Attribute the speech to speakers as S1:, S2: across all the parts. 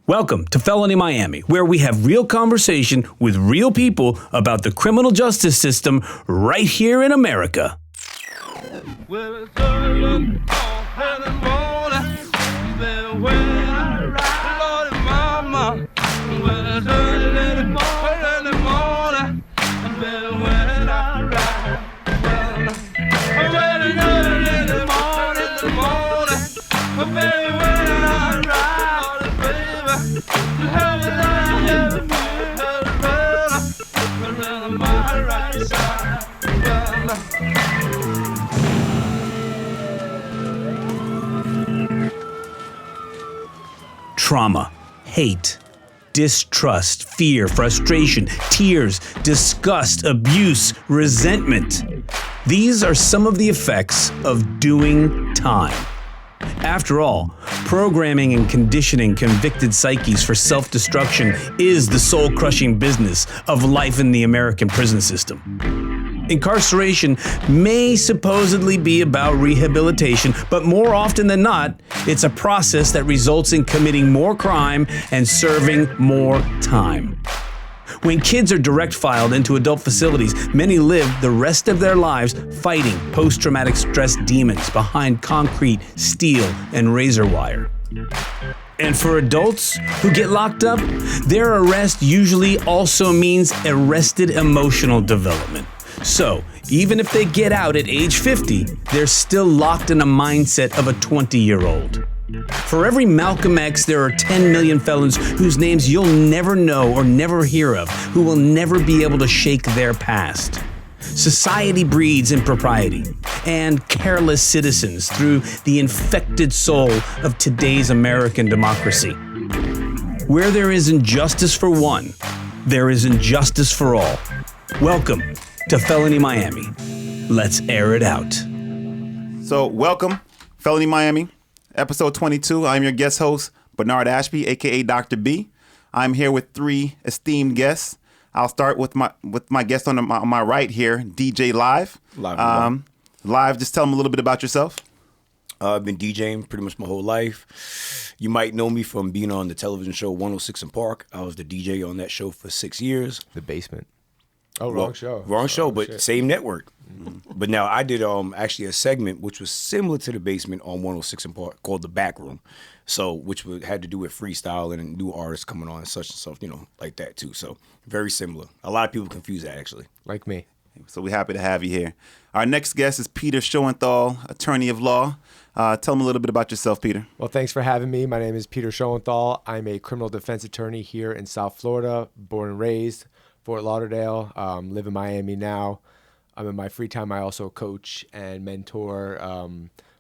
S1: Welcome to Felony Miami, where we have real conversation with real people about the criminal justice system right here in America. Well, it's early in the morning, when I ride, Lord and Mama. Well, it's early in the morning, when I ride. Well, it's early in the morning, when I ride. Trauma, hate, distrust, fear, frustration, tears, disgust, abuse, resentment. These are some of the effects of doing time. After all, programming and conditioning convicted psyches for self-destruction is the soul-crushing business of life in the American prison system. Incarceration may supposedly be about rehabilitation, but more often than not, it's a process that results in committing more crime and serving more time. When kids are direct filed into adult facilities, many live the rest of their lives fighting post-traumatic stress demons behind concrete, steel, and razor wire. And for adults who get locked up, their arrest usually also means arrested emotional development. So, even if they get out at age 50, they're still locked in a mindset of a 20-year-old. For every Malcolm X, there are 10 million felons whose names you'll never know or never hear of, who will never be able to shake their past. Society breeds impropriety and careless citizens through the infected soul of today's American democracy. Where there is injustice for one, there is injustice for all. Welcome to Felony Miami. Let's air it out.
S2: So, welcome, Felony Miami. Episode 22, I'm your guest host, Bernard Ashby, a.k.a. Dr. B. I'm here with three esteemed guests. I'll start with my guest on my right here, DJ Lyve. Lyve, just tell them a little bit about yourself.
S3: I've been DJing pretty much my whole life. You might know me from being on the television show 106 in Park. I was the DJ on that show for 6 years.
S4: The Basement.
S3: Wrong show, but shit. Same network. Mm-hmm. But now I did actually a segment which was similar to The Basement on 106 in Park called The Back Room. So which had to do with freestyle and new artists coming on and such and stuff, like that too. So very similar. A lot of people confuse that actually.
S4: Like me.
S2: So we're happy to have you here. Our next guest is Peter Schoenthal, attorney of law. Tell them a little bit about yourself, Peter.
S4: Well, thanks for having me. My name is Peter Schoenthal. I'm a criminal defense attorney here in South Florida, born and raised. Fort Lauderdale, live in Miami now. In my free time, I also coach and mentor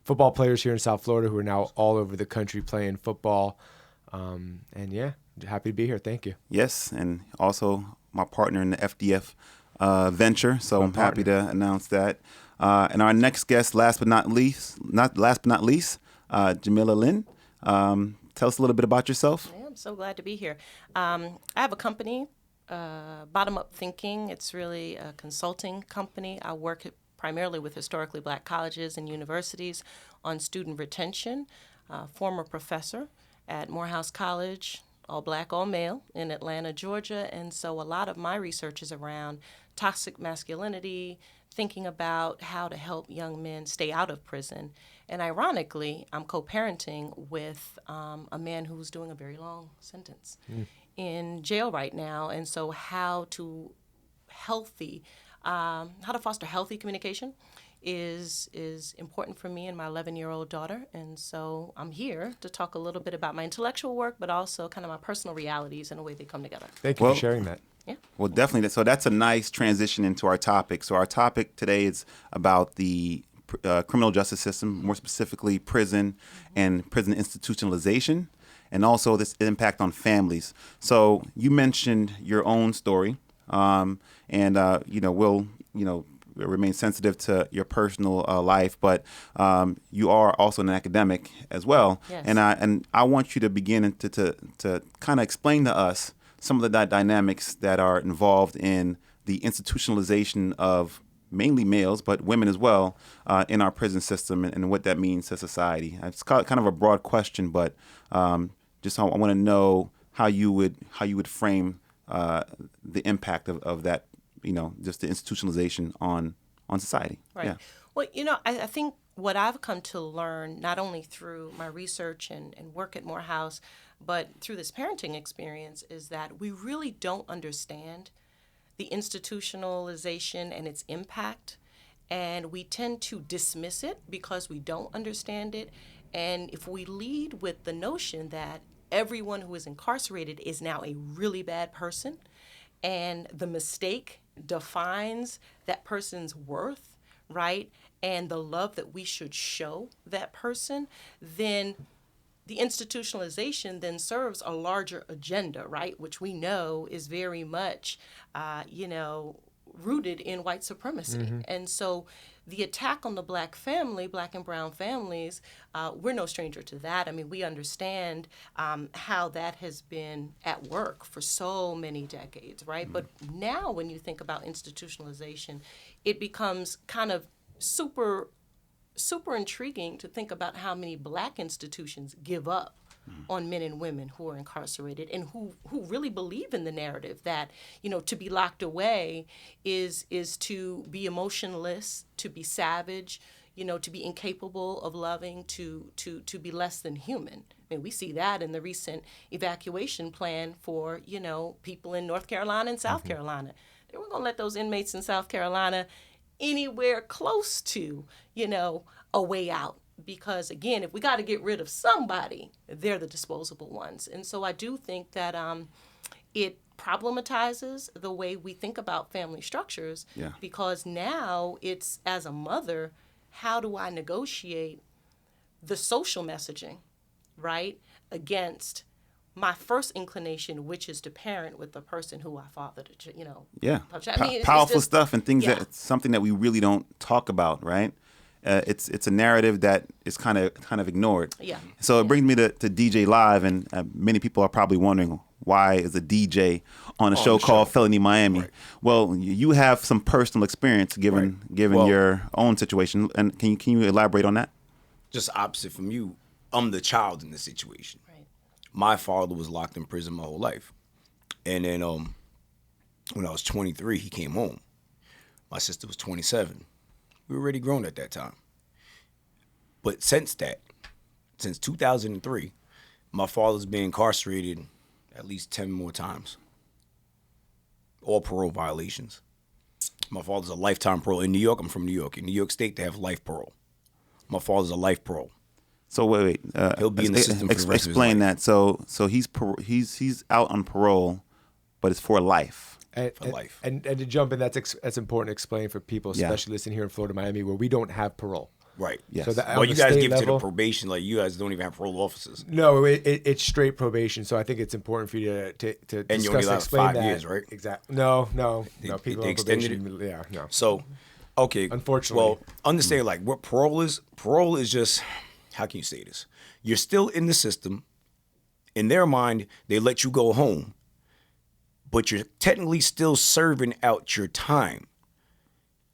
S4: football players here in South Florida who are now all over the country playing football. And yeah, happy to be here. Thank you.
S2: Yes, and also my partner in the FDF venture, so I'm happy to announce that. And our next guest, last but not least, Jamila Lynn. Tell us a little bit about yourself.
S5: Yeah, I'm so glad to be here. I have a company. Bottom Up Thinking. It's really a consulting company. I work primarily with historically black colleges and universities on student retention. Former professor at Morehouse College, all black, all male in Atlanta, Georgia. And so a lot of my research is around toxic masculinity, thinking about how to help young men stay out of prison. And ironically, I'm co-parenting with a man who's doing a very long sentence in jail right now, and so how to foster healthy communication is important for me and my 11-year-old daughter, and so I'm here to talk a little bit about my intellectual work, but also kind of my personal realities and the way they come together.
S4: Thank you for sharing that.
S5: Yeah.
S2: Well, definitely. So that's a nice transition into our topic. So our topic today is about the criminal justice system, more specifically prison and prison institutionalization, and also this impact on families. So you mentioned your own story, and we'll remain sensitive to your personal life, but you are also an academic as well.
S5: Yes.
S2: And I want you to begin to kind of explain to us some of the dynamics that are involved in the institutionalization of mainly males, but women as well, in our prison system and what that means to society. It's kind of a broad question, but I want to know how you would frame the impact of that, just the institutionalization on society.
S5: Right.
S2: Yeah.
S5: Well, I think what I've come to learn, not only through my research and work at Morehouse, but through this parenting experience, is that we really don't understand the institutionalization and its impact. And we tend to dismiss it because we don't understand it. And if we lead with the notion that everyone who is incarcerated is now a really bad person, and the mistake defines that person's worth, right, and the love that we should show that person, then the institutionalization then serves a larger agenda, right, which we know is very much, rooted in white supremacy. Mm-hmm. And so the attack on the black family, black and brown families, we're no stranger to that. I mean, we understand how that has been at work for so many decades, right? Mm-hmm. But now when you think about institutionalization, it becomes kind of super intriguing to think about how many black institutions give up on men and women who are incarcerated and who really believe in the narrative that, to be locked away is to be emotionless, to be savage, to be incapable of loving, to be less than human. I mean, we see that in the recent evacuation plan for, people in North Carolina and South Carolina. They weren't going to let those inmates in South Carolina anywhere close to, a way out. Because, again, if we got to get rid of somebody, they're the disposable ones. And so I do think that it problematizes the way we think about family structures. Yeah. Because now it's, as a mother, how do I negotiate the social messaging, right, against my first inclination, which is to parent with the person who I fathered,
S2: Yeah.
S5: I mean,
S2: powerful stuff and things that something that we really don't talk about, right? It's a narrative that is kind of ignored. Yeah. So it brings me to DJ Lyve, and many people are probably wondering why is a DJ on a show called Felony Miami. Right. Well, you have some personal experience given your own situation, and can you elaborate on that?
S3: Just opposite from you, I'm the child in this situation. Right. My father was locked in prison my whole life, and then when I was 23, he came home. My sister was 27. We were already grown at that time. But since 2003, my father's been incarcerated at least 10 more times. All parole violations. My father's a lifetime parole. In New York, I'm from New York. In New York State, they have life parole. My father's a life parole.
S2: So wait.
S3: He'll be in the system for the rest
S2: explain
S3: of his
S2: life. So he's out on parole, but it's for life.
S3: For life.
S4: And to jump in, that's important to explain for people, especially listening here in Florida, Miami, where we don't have parole.
S3: Right.
S2: Yes.
S4: So
S3: you guys give to the probation, like you guys don't even have parole officers.
S4: No, it's straight probation. So I think it's important for you to
S3: and
S4: discuss
S3: you only
S4: and explain
S3: 5
S4: that.
S3: years, right?
S4: Exactly. No. People
S3: they
S4: on probation.
S3: extended it?
S4: Yeah, no.
S3: So, okay.
S4: Unfortunately.
S3: Well, understand like what parole is. Parole is just, how can you say this? You're still in the system. In their mind, they let you go home, but you're technically still serving out your time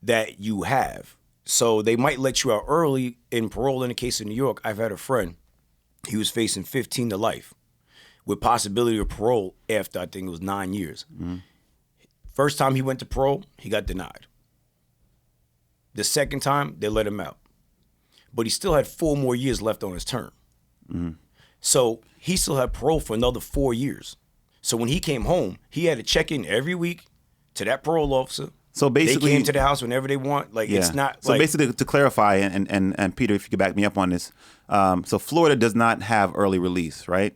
S3: that you have. So they might let you out early in parole. In the case of New York, I've had a friend, he was facing 15 to life with possibility of parole after I think it was 9 years. Mm-hmm. First time he went to parole, he got denied. The second time, they let him out. But he still had 4 more years left on his term. Mm-hmm. So he still had parole for another 4 years. So when he came home, he had to check in every week to that parole officer.
S2: So basically,
S3: they came to the house whenever they want. Like it's not.
S2: So basically, to clarify, and Peter, if you could back me up on this, so Florida does not have early release, right?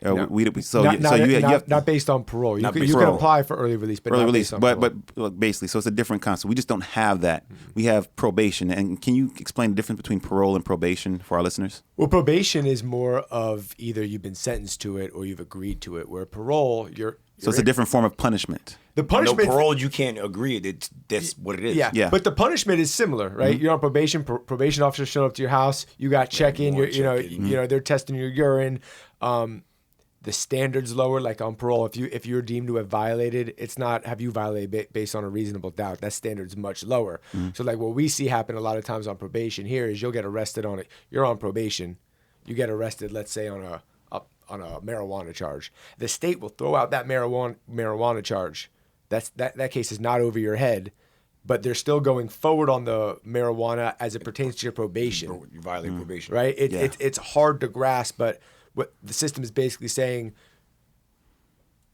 S4: No. Not based on parole. You can apply for early release, but
S2: early
S4: not
S2: release.
S4: Based on
S2: but basically, so it's a different concept. We just don't have that. Mm-hmm. We have probation. And can you explain the difference between parole and probation for our listeners?
S4: Well, probation is more of either you've been sentenced to it or you've agreed to it. Where parole,
S2: so it's a different form of punishment.
S4: The punishment,
S3: parole, you can't agree. That's what it is.
S4: Yeah. But the punishment is similar, right? Mm-hmm. You're on probation. Probation officer showed up to your house. You got check-in. They're testing your urine. The standard's lower, like on parole. If you're deemed to have violated, it's not have you violated based on a reasonable doubt. That standard's much lower. Mm-hmm. So like what we see happen a lot of times on probation here is you'll get arrested on it. You're on probation. You get arrested, let's say on marijuana charge. The state will throw out that marijuana charge. That case is not over your head, but they're still going forward on the marijuana as it pertains to your probation.
S3: You violate probation,
S4: right? It's hard to grasp, but what the system is basically saying,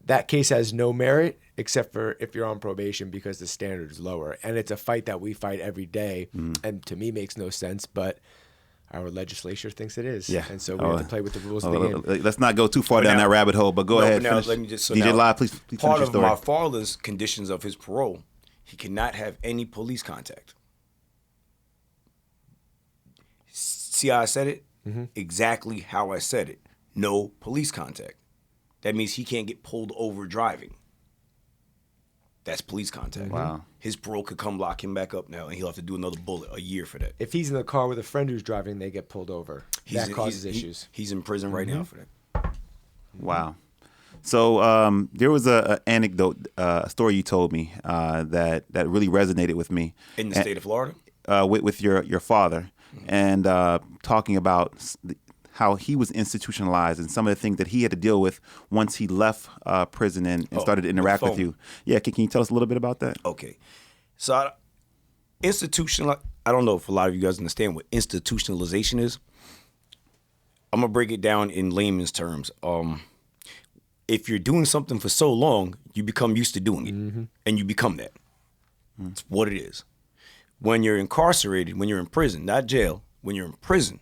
S4: that case has no merit except for if you're on probation because the standard is lower. And it's a fight that we fight every day, and to me makes no sense, but our legislature thinks it is.
S2: Yeah.
S4: And so we have to play with the rules of the game.
S2: Let's not go too far down that rabbit hole, but go ahead.
S3: Now, let me just,
S2: DJ Lyve, please finish
S3: part
S2: your
S3: of
S2: story.
S3: my father's conditions of his parole, he cannot have any police contact. See how I said it? Exactly how I said it. No police contact. That means he can't get pulled over driving. That's police contact.
S2: Wow.
S3: His parole could come lock him back up now, and he'll have to do another bullet a year for that.
S4: If he's in the car with a friend who's driving, they get pulled over. That causes issues.
S3: He's in prison right now for that.
S2: Wow. So there was a anecdote, a story you told me that really resonated with me.
S3: In the state of Florida?
S2: With your father, and talking about how he was institutionalized and some of the things that he had to deal with once he left prison and started to interact with you. Yeah, can you tell us a little bit about that?
S3: Okay. So I don't know if a lot of you guys understand what institutionalization is. I'm going to break it down in layman's terms. If you're doing something for so long, you become used to doing it, and you become that. It's what it is. When you're incarcerated, when you're in prison, not jail, when you're in prison,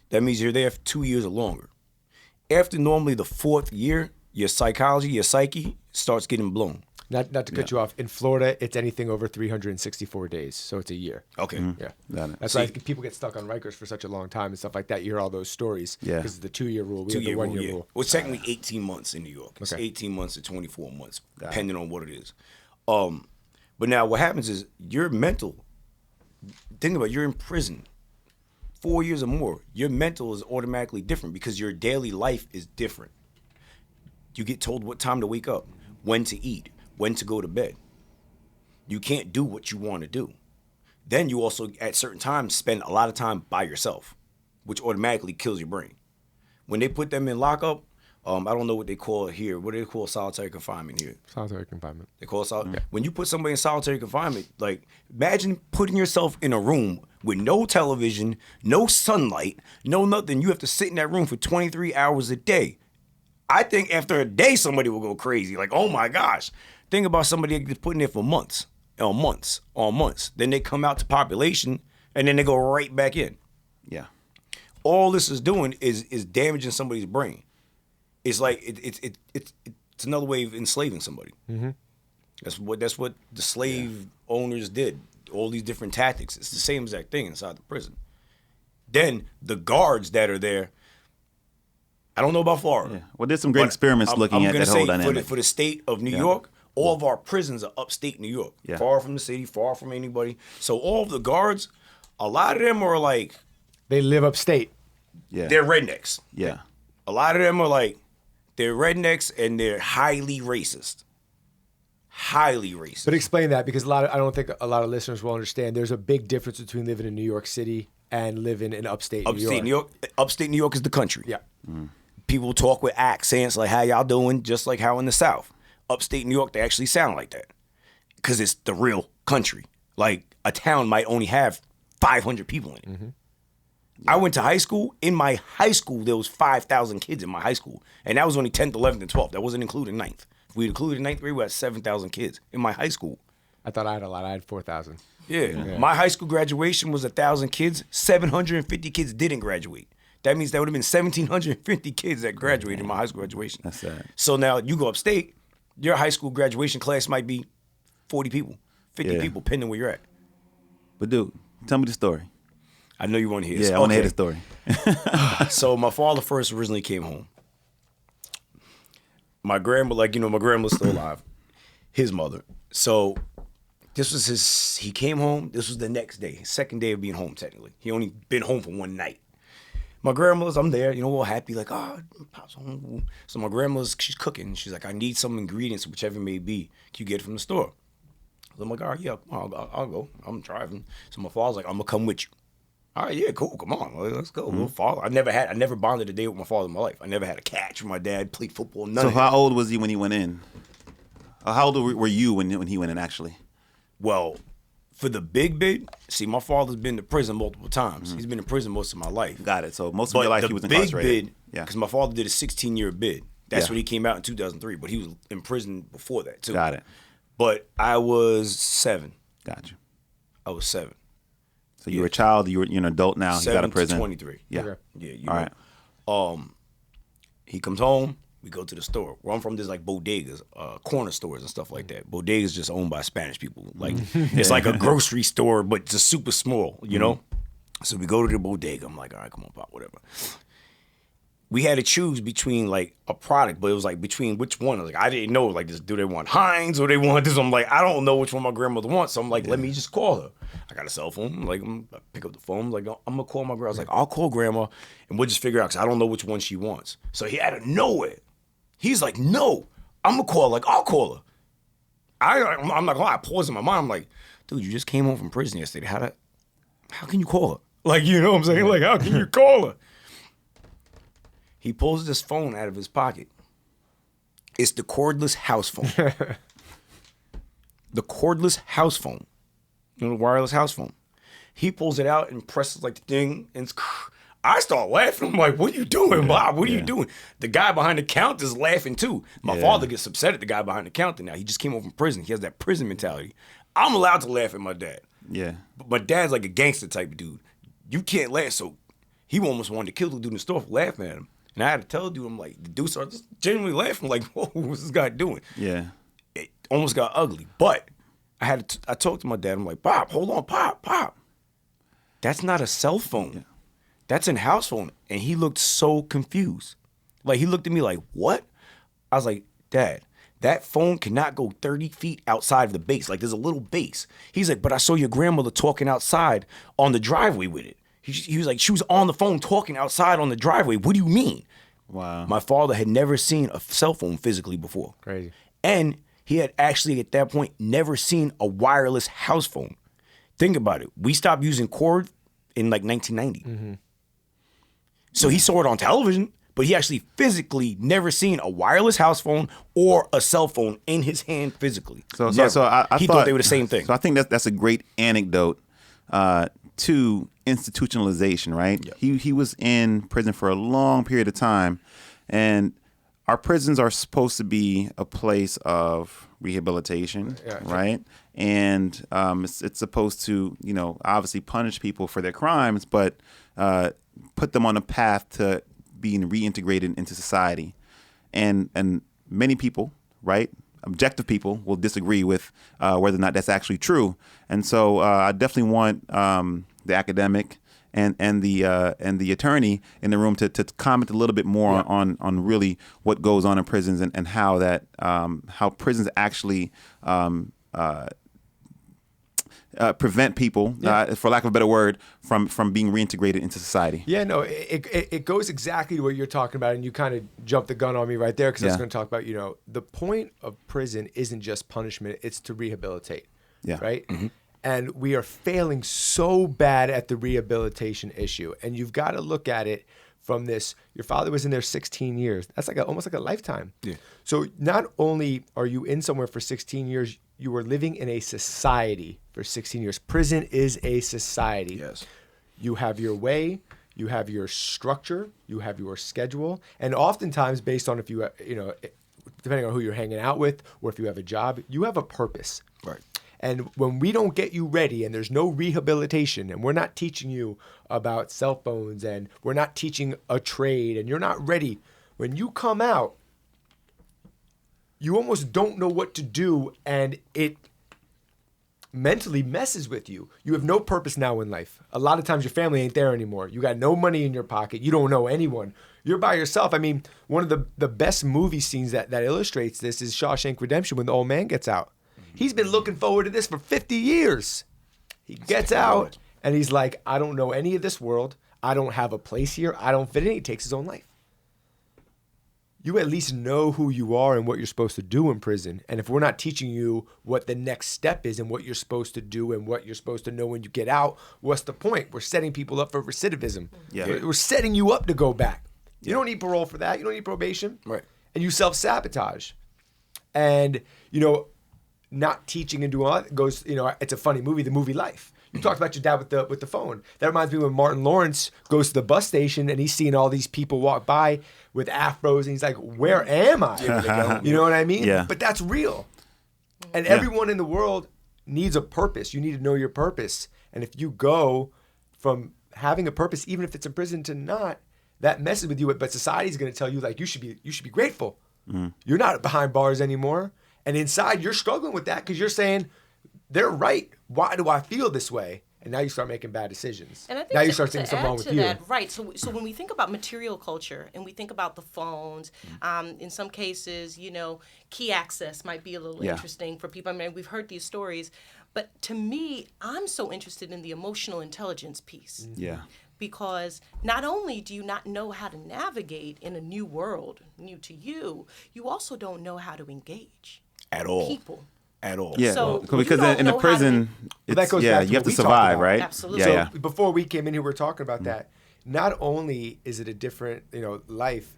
S3: that means you're there for 2 years or longer. After normally the 4th year, your psychology, your psyche starts getting blown.
S4: Not to cut you off. In Florida, it's anything over 364 days, so it's a year.
S3: Okay.
S4: Yeah.
S2: Got it.
S4: That's why people get stuck on Rikers for such a long time and stuff like that. You hear all those stories.
S2: Yeah.
S4: Because of the 2-year rule. We have the
S3: 2-year
S4: 1 year
S3: rule.
S4: rule.
S3: Well, it's technically 18 months in New York. It's
S4: Okay.
S3: 18 months to 24 months, depending on what it is. But now what happens is your mental, think about it, you're in prison 4 years or more. Your mental is automatically different because your daily life is different. You get told what time to wake up, when to eat, when to go to bed. You can't do what you want to do. Then you also, at certain times, spend a lot of time by yourself, which automatically kills your brain. When they put them in lockup, I don't know what they call it here. What do they call solitary confinement here?
S4: Solitary confinement.
S3: They call it solitary. When you put somebody in solitary confinement, like imagine putting yourself in a room with no television, no sunlight, no nothing. You have to sit in that room for 23 hours a day. I think after a day, somebody will go crazy. Like, oh my gosh. Think about somebody that gets put in there for months, on months. Then they come out to population, and then they go right back in.
S2: Yeah.
S3: All this is doing is damaging somebody's brain. It's like it's another way of enslaving somebody. That's what the slave owners did. All these different tactics. It's the same exact thing inside the prison. Then the guards that are there, I don't know about Florida.
S2: Yeah. Well, there's some great experiments looking at that whole dynamic.
S3: For the state of New York, all of our prisons are upstate New York, far from the city, far from anybody. So all of the guards, a lot of them are like,
S4: They live upstate.
S2: Yeah.
S3: they're rednecks.
S2: Yeah.
S3: A lot of them are like, they're rednecks and they're highly racist. Highly racist.
S4: But explain that, because I don't think a lot of listeners will understand. There's a big difference between living in New York City and living in upstate New York.
S3: Upstate New York is the country.
S4: Yeah.
S3: People talk with accents like how y'all doing, just like how in the South. Upstate New York, they actually sound like that because it's the real country. Like a town might only have 500 people in it. I went to high school. In my high school, there was 5,000 kids in my high school, and that was only 10th, 11th, and 12th. That wasn't including 9th. If we included 9th grade, we had 7,000 kids in my high school.
S4: I thought I had a lot. I had 4,000.
S3: Yeah. My high school graduation was 1,000 kids. 750 kids didn't graduate. That means there would have been 1,750 kids that graduated in my high school graduation.
S2: That's sad.
S3: So now you go upstate, your high school graduation class might be 40 people, 50 people, depending where you're at.
S2: But dude, tell me the story.
S3: I know you want to hear this.
S2: Yeah, I want to hear the story.
S3: So my father first originally came home. My grandma, my grandma's still alive. His mother. So this was he came home. This was the next day, his second day of being home, technically. He only been home for one night. My grandma's, I'm there, all happy, like, Pop's home. So my grandma's, she's cooking. She's like, I need some ingredients, whichever it may be. Can you get it from the store? So I'm like, all right, yeah, I'll go. I'm driving. So my father's like, I'm going to come with you. All right, yeah, cool. Come on, let's go. We'll follow. I never bonded a day with my father in my life. I never had a catch with my dad. Played football. None.
S2: So
S3: of that.
S2: how old was he when he went in? How old were you when he went in? Actually,
S3: Well, for the big bid, see, my father's been to prison multiple times. He's been in prison most of my life.
S2: got it. So most of your life he was
S3: the big
S2: incarcerated.
S3: bid,
S2: Yeah,
S3: because my father did a 16-year bid. That's
S2: Yeah.
S3: when he came out in 2003, but he was in prison before that too.
S2: got it.
S3: But I was 7.
S2: Got you.
S3: I was 7.
S2: So you were a child. You're an adult now. You got
S3: 7
S2: in prison.
S3: to 23.
S2: Yeah.
S4: Okay.
S3: Yeah.
S2: All right.
S3: He comes home. We go to the store. Where I'm from, there's like bodegas, corner stores and stuff like that. Bodegas just owned by Spanish people. Like it's like a grocery store, but just super small, you know? So we go to the bodega. I'm like, all right, come on, Pop, whatever. We had to choose between like a product, but it was like between which one. I was like, I didn't know, like, do they want Heinz or they want this? I'm like, I don't know which one my grandmother wants. So I'm like, let me just call her. I got a cell phone. Like, I pick up the phone. I'm like, I'm going to call my grandma. I was like, I'll call grandma and we'll just figure out, because I don't know which one she wants. So he out of nowhere, he's like, no, I'm going to call her. Like, I'll call her. I'm not going to lie. I paused in my mind. I'm like, dude, you just came home from prison yesterday. How can you call her? Like, you know what I'm saying? Like, how can you call her? He pulls this phone out of his pocket. It's the cordless house phone. The cordless house phone. You know, the wireless house phone. He pulls it out and presses like the thing, and I start laughing. I'm like, what are you doing, Bob? What are you doing? The guy behind the counter is laughing too. My father gets upset at the guy behind the counter now. He just came home from prison. He has that prison mentality. I'm allowed to laugh at my dad.
S2: Yeah.
S3: But my dad's like a gangster type of dude. You can't laugh, so he almost wanted to kill the dude in the store for laughing at him. And I had to tell the dude, I'm like, the dude started just genuinely laughing, like, whoa, what's this guy doing?
S2: Yeah.
S3: It almost got ugly. But I talked to my dad, I'm like, Pop, hold on, Pop. That's not a cell phone. Yeah. That's a house phone. And he looked so confused. Like, he looked at me like, what? I was like, Dad, that phone cannot go 30 feet outside of the base. Like, there's a little base. He's like, but I saw your grandmother talking outside on the driveway with it. He was like, she was on the phone talking outside on the driveway. What do you mean?
S2: Wow.
S3: My father had never seen a cell phone physically before.
S4: Crazy.
S3: And he had actually, at that point, never seen a wireless house phone. Think about it. We stopped using cord in like 1990. Mm-hmm. So he saw it on television, but he actually physically never seen a wireless house phone or a cell phone in his hand physically.
S2: So I
S3: he thought they were the same thing.
S2: So I think that's a great anecdote to institutionalization, right? Yep. He was in prison for a long period of time, and our prisons are supposed to be a place of rehabilitation, right? And it's supposed to, obviously punish people for their crimes, but put them on a path to being reintegrated into society. And many people, right, objective people, will disagree with whether or not that's actually true. And so I definitely want the academic and the attorney in the room to comment a little bit more on really what goes on in prisons and how that how prisons actually prevent people, for lack of a better word, from being reintegrated into society.
S4: Yeah, no, it goes exactly to what you're talking about, and you kind of jumped the gun on me right there, because I was going to talk about, the point of prison isn't just punishment, it's to rehabilitate, right? Mm-hmm. And we are failing so bad at the rehabilitation issue, and you've got to look at it from this, your father was in there 16 years. That's like almost like a lifetime. Yeah. So not only are you in somewhere for 16 years, you were living in a society for 16 years. Prison is a society.
S3: Yes.
S4: You have your way, you have your structure, you have your schedule, and oftentimes based on if you, depending on who you're hanging out with or if you have a job, you have a purpose.
S3: Right.
S4: And when we don't get you ready and there's no rehabilitation and we're not teaching you about cell phones and we're not teaching a trade and you're not ready, when you come out, you almost don't know what to do, and it mentally messes with you. You have no purpose now in life. A lot of times your family ain't there anymore. You got no money in your pocket. You don't know anyone. You're by yourself. I mean, one of the best movie scenes that illustrates this is Shawshank Redemption, when the old man gets out. He's been looking forward to this for 50 years. He gets out and he's like, I don't know any of this world. I don't have a place here. I don't fit in. He takes his own life. you at least know who you are and what you're supposed to do in prison. And if we're not teaching you what the next step is and what you're supposed to do and what you're supposed to know when you get out, what's the point? We're setting people up for recidivism.
S2: Yeah.
S4: We're setting you up to go back. You don't need parole for that. You don't need probation.
S3: Right.
S4: And you self-sabotage. And, not teaching and doing all that goes, it's a funny movie, the movie Life. You talked about your dad with the phone. That reminds me when Martin Lawrence goes to the bus station and he's seeing all these people walk by with afros and he's like, where am I? You know what I mean?
S2: Yeah.
S4: But that's real. And everyone in the world needs a purpose. You need to know your purpose. And if you go from having a purpose, even if it's in prison, to not, that messes with you. But society's going to tell you, like, you should be grateful. You're not behind bars anymore. And inside, you're struggling with that because you're saying, they're right. Why do I feel this way? And now you start making bad decisions.
S5: And I think
S4: now you start thinking something wrong with you.
S5: That, right. So when we think about material culture and we think about the phones, in some cases, key access might be a little interesting for people. I mean, we've heard these stories. But to me, I'm so interested in the emotional intelligence piece.
S2: Yeah.
S5: Because not only do you not know how to navigate in a new world, new to you, you also don't know how to engage
S3: At all.
S5: people.
S3: At all.
S2: Yeah,
S5: So
S2: because
S5: you don't
S2: in the
S5: know how
S2: prison,
S4: But that goes back to
S2: you have
S4: what
S2: to
S4: we talked
S2: survive,
S4: about.
S2: right?
S5: Absolutely.
S2: Yeah,
S4: So before we came in here, we were talking about that. Not only is it a different, life,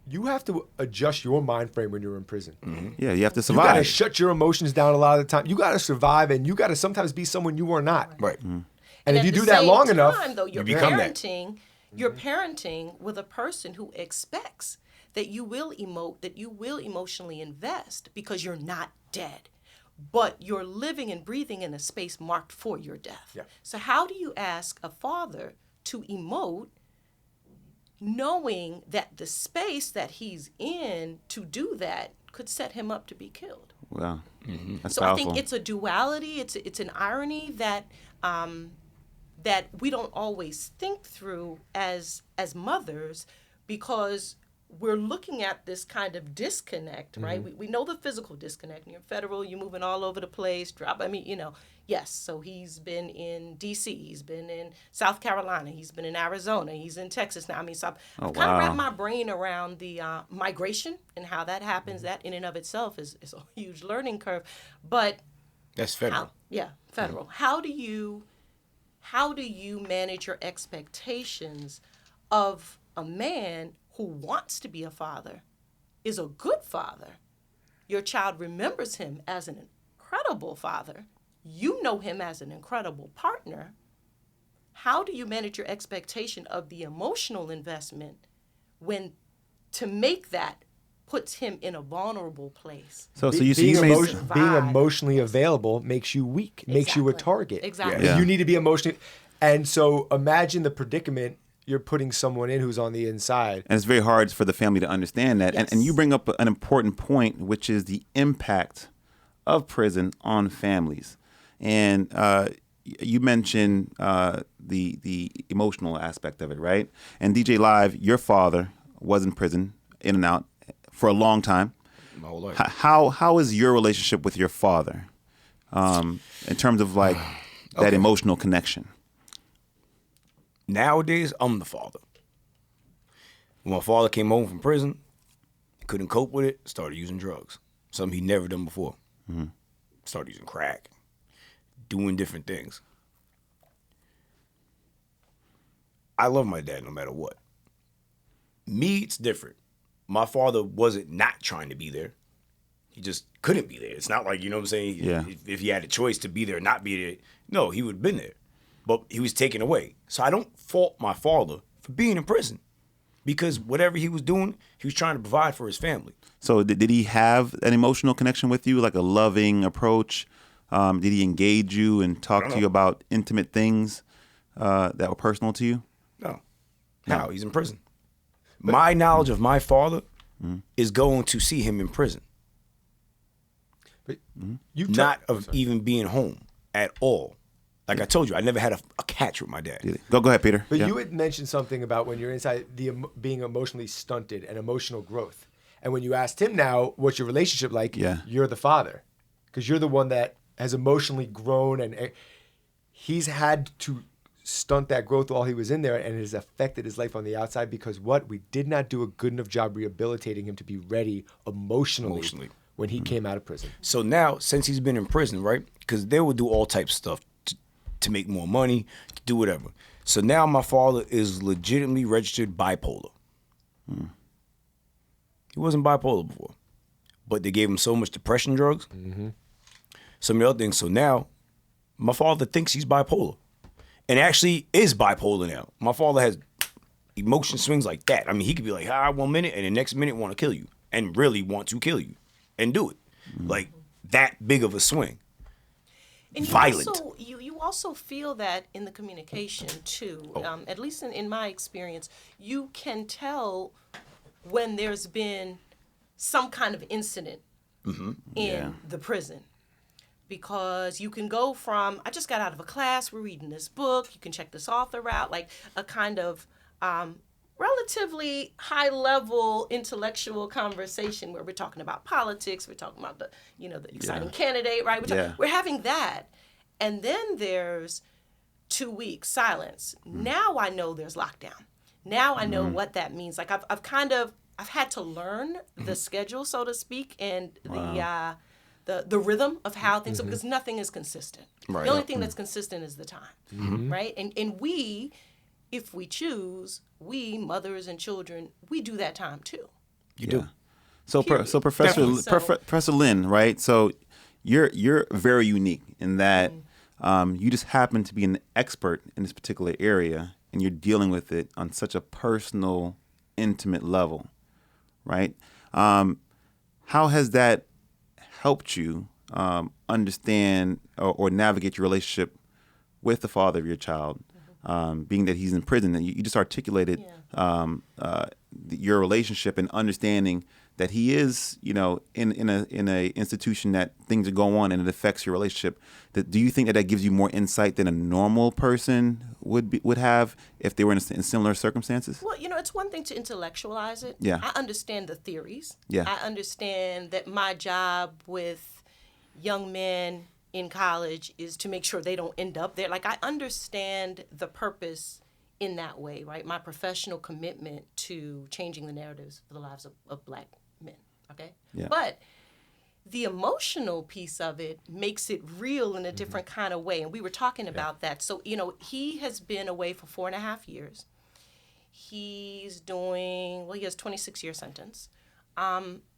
S4: you have to adjust your mind frame when you're in prison.
S2: Yeah, you have to
S4: You
S2: survive.
S4: got to shut your emotions down a lot of the time. You got to survive, and you got to sometimes be someone you are not.
S3: Right.
S4: And if
S5: at
S4: you
S5: the
S4: do that
S5: same
S4: long
S5: time,
S4: enough,
S5: though, you're
S3: become that.
S5: parenting. You're parenting with a person who expects that you will emote, that you will emotionally invest because you're not dead, but you're living and breathing in a space marked for your death.
S4: Yeah.
S5: So how do you ask a father to emote knowing that the space that he's in to do that could set him up to be killed?
S2: Wow, that's
S5: So
S2: powerful.
S5: I think it's a duality. It's an irony that that we don't always think through as mothers, because we're looking at this kind of disconnect, right? We know the physical disconnect. You're federal, you're moving all over the place. Yes. So he's been in D.C., he's been in South Carolina, he's been in Arizona, he's in Texas now. So I've kind of wrapped my brain around the migration and how that happens. That in and of itself is a huge learning curve. But
S3: That's federal.
S5: federal. How do you manage your expectations of a man who wants to be a father, is a good father? Your child remembers him as an incredible father. You know him as an incredible partner. How do you manage your expectation of the emotional investment when to make that puts him in a vulnerable place?
S2: so
S4: being emotionally available makes you weak, makes you a target.
S5: Exactly.
S2: Yeah.
S4: You need to be emotionally. And so imagine the predicament you're putting someone in who's on the inside.
S2: And it's very hard for the family to understand that.
S5: Yes.
S2: And you bring up an important point, which is the impact of prison on families. And you mentioned the emotional aspect of it, right? And DJ Lyve, your father was in prison, in and out, for a long time.
S3: My whole life.
S2: How is your relationship with your father in terms of like that emotional connection?
S3: Nowadays, I'm the father. When my father came home from prison, he couldn't cope with it, started using drugs. Something he'd never done before. Started using crack, doing different things. I love my dad no matter what. Me, it's different. My father wasn't not trying to be there. He just couldn't be there. It's not like, you know what I'm saying?
S2: Yeah.
S3: If he had a choice to be there or not be there, no, he would have been there. But he was taken away. So I don't fault my father for being in prison, because whatever he was doing, he was trying to provide for his family.
S2: So did he have an emotional connection with you, like a loving approach? Did he engage you and talk to you about intimate things that were personal to you?
S3: No. How? He's in prison. My knowledge of my father is going to see him in prison.
S4: But
S3: Not of even being home at all. Like I told you, I never had a catch with my dad.
S2: Go ahead, Peter.
S4: But
S2: Yeah.
S4: you had mentioned something about when you're inside being emotionally stunted and emotional growth. And when you asked him now, what's your relationship like?
S2: Yeah.
S4: You're the father, because you're the one that has emotionally grown, and he's had to stunt that growth while he was in there, and it has affected his life on the outside because we did not do a good enough job rehabilitating him to be ready emotionally. When he came out of prison.
S3: So now, since he's been in prison, right? Because they would do all types of stuff to make more money, to do whatever. So now my father is legitimately registered bipolar. He wasn't bipolar before, but they gave him so much depression drugs, some of the other things. So now, my father thinks he's bipolar, and actually is bipolar now. My father has emotion swings like that. I mean, he could be like, "Hi," 1 minute, and the next minute want to kill you, and really want to kill you, and do it, like that big of a swing.
S5: And
S3: violent.
S5: You also feel that in the communication too. At least in my experience, you can tell when there's been some kind of incident in the prison. Because you can go from, I just got out of a class, we're reading this book, you can check this author out, like a kind of relatively high-level intellectual conversation where we're talking about politics, we're talking about the exciting candidate, right? We're having that. And then there's 2 weeks silence. Now I know there's lockdown. Now I know what that means. Like I've had to learn the schedule, so to speak, and the rhythm of how things are, because nothing is consistent.
S3: Right.
S5: The only thing that's consistent is the time, right? And we, if we choose, we mothers and children, we do that time too.
S3: You do.
S2: So Professor Lynn, right? So you're very unique in that you just happen to be an expert in this particular area, and you're dealing with it on such a personal, intimate level, right? How has that helped you understand or navigate your relationship with the father of your child, being that he's in prison? That you just articulated your relationship and understanding that he is, in a institution that things are going on and it affects your relationship. Do you think that gives you more insight than a normal person would have if they were in similar circumstances?
S5: Well, it's one thing to intellectualize it.
S2: Yeah.
S5: I understand the theories.
S2: Yeah.
S5: I understand that my job with young men in college is to make sure they don't end up there. Like, I understand the purpose in that way, right? My professional commitment to changing the narratives for the lives of Black men, okay?
S2: Yeah.
S5: But the emotional piece of it makes it real in a different kind of way. And we were talking about that. So, he has been away for 4.5 years. He has 26-year sentence.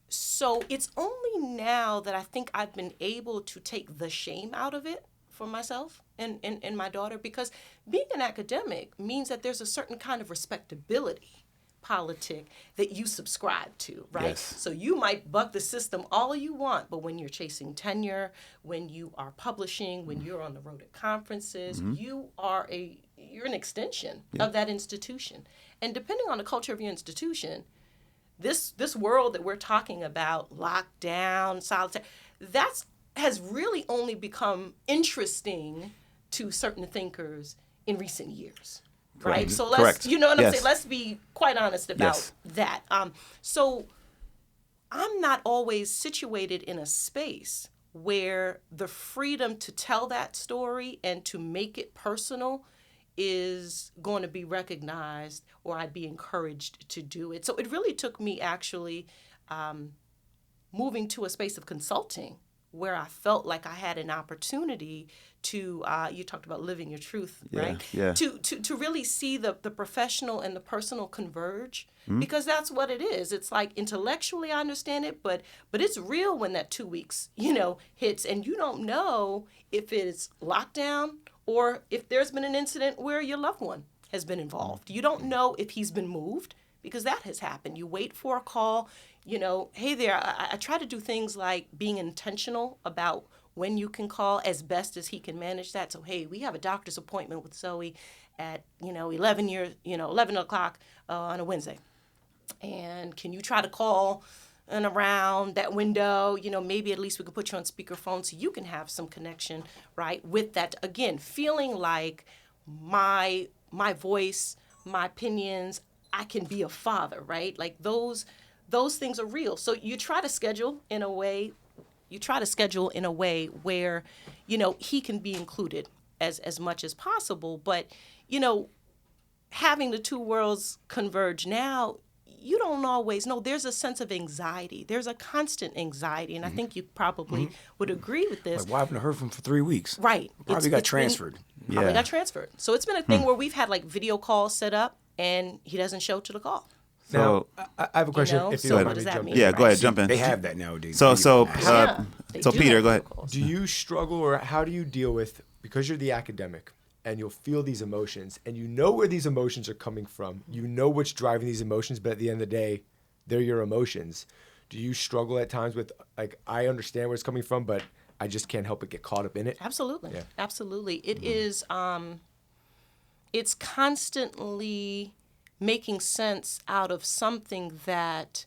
S5: So it's only now that I think I've been able to take the shame out of it for myself and my daughter, because being an academic means that there's a certain kind of respectability politic that you subscribe to, right?
S2: Yes.
S5: So you might buck the system all you want, but when you're chasing tenure, when you are publishing, when you're on the road at conferences, you're an extension of that institution. And depending on the culture of your institution, this world that we're talking about, lockdown, solitary, has really only become interesting to certain thinkers in recent years.
S2: Correct.
S5: Right? So
S2: Correct.
S5: I'm
S2: Yes.
S5: saying? Let's be quite honest about that. So I'm not always situated in a space where the freedom to tell that story and to make it personal is going to be recognized, or I'd be encouraged to do it. So it really took me actually moving to a space of consulting where I felt like I had an opportunity to, you talked about living your truth, right?
S2: Yeah.
S5: To really see the professional and the personal converge, because that's what it is. It's like intellectually I understand it, but it's real when that 2 weeks, hits, and you don't know if it's lockdown or if there's been an incident where your loved one has been involved. You don't know if he's been moved, because that has happened. You wait for a call, hey there, I try to do things like being intentional about when you can call as best as he can manage that. So, hey, we have a doctor's appointment with Zoe at, 11 o'clock on a Wednesday. And can you try to call and around that window, maybe at least we could put you on speakerphone so you can have some connection, right, with that. Again, feeling like my voice, my opinions, I can be a father, right? Like those things are real. So you try to schedule in a way where, he can be included as much as possible. But, having the two worlds converge now, you don't always know. There's a sense of anxiety. There's a constant anxiety, and I think you probably would agree with this.
S3: Like, why haven't I heard from him for 3 weeks?
S5: Right.
S3: Probably got transferred.
S5: Probably got transferred. So it's been a thing where we've had like video calls set up, and he doesn't show to the call.
S4: Now, I have a question. If you
S5: so
S4: don't
S5: what
S4: mind
S5: does
S4: me
S5: that
S4: jumping
S5: mean?
S2: Yeah, go ahead, jump in.
S3: They have that nowadays.
S2: So
S5: They do
S2: Peter,
S5: have
S2: go ahead.
S5: video calls.
S4: Do you struggle, or how do you deal with, because you're the academic and you'll feel these emotions and you know where these emotions are coming from, you know what's driving these emotions, but at the end of the day, they're your emotions. Do you struggle at times with, like, I understand where it's coming from, but I just can't help but get caught up in it?
S5: Absolutely.
S4: Yeah.
S5: Absolutely. It is, it's constantly making sense out of something that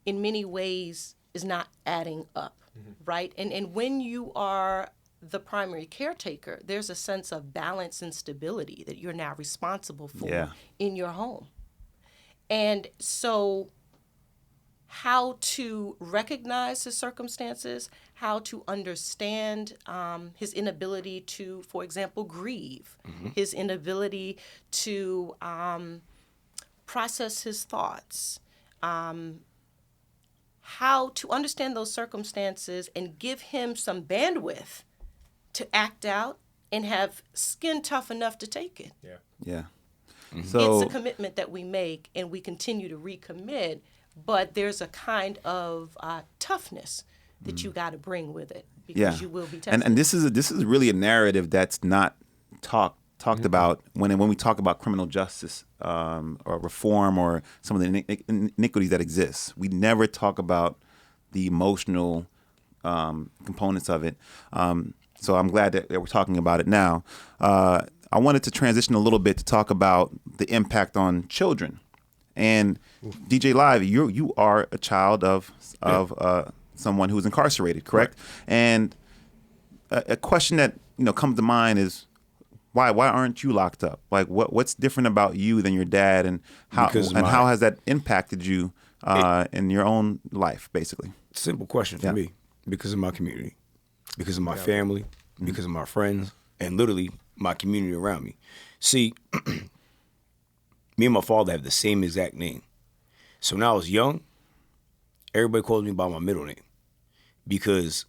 S5: in many ways is not adding up, right? And when you are the primary caretaker, there's a sense of balance and stability that you're now responsible for in your home. And so how to recognize his circumstances, how to understand his inability to, for example, grieve, his inability to process his thoughts, how to understand those circumstances and give him some bandwidth to act out and have skin tough enough to take it.
S2: Yeah.
S5: It's a commitment that we make, and we continue to recommit, but there's a kind of toughness that you got to bring with it, because you will be tested.
S2: And this is really a narrative that's not talked about when we talk about criminal justice or reform or some of the iniquities that exist. We never talk about the emotional components of it. So I'm glad that we're talking about it now. I wanted to transition a little bit to talk about the impact on children. And DJ Lyve, you are a child of someone who's incarcerated, correct? And a question that comes to mind is, why aren't you locked up? Like, what's different about you than your dad, and how has that impacted you in your own life, basically?
S3: Simple question for me. Because of my community, because of my family, because of my friends, and literally my community around me. See, me and my father have the same exact name. So when I was young, everybody calls me by my middle name. Because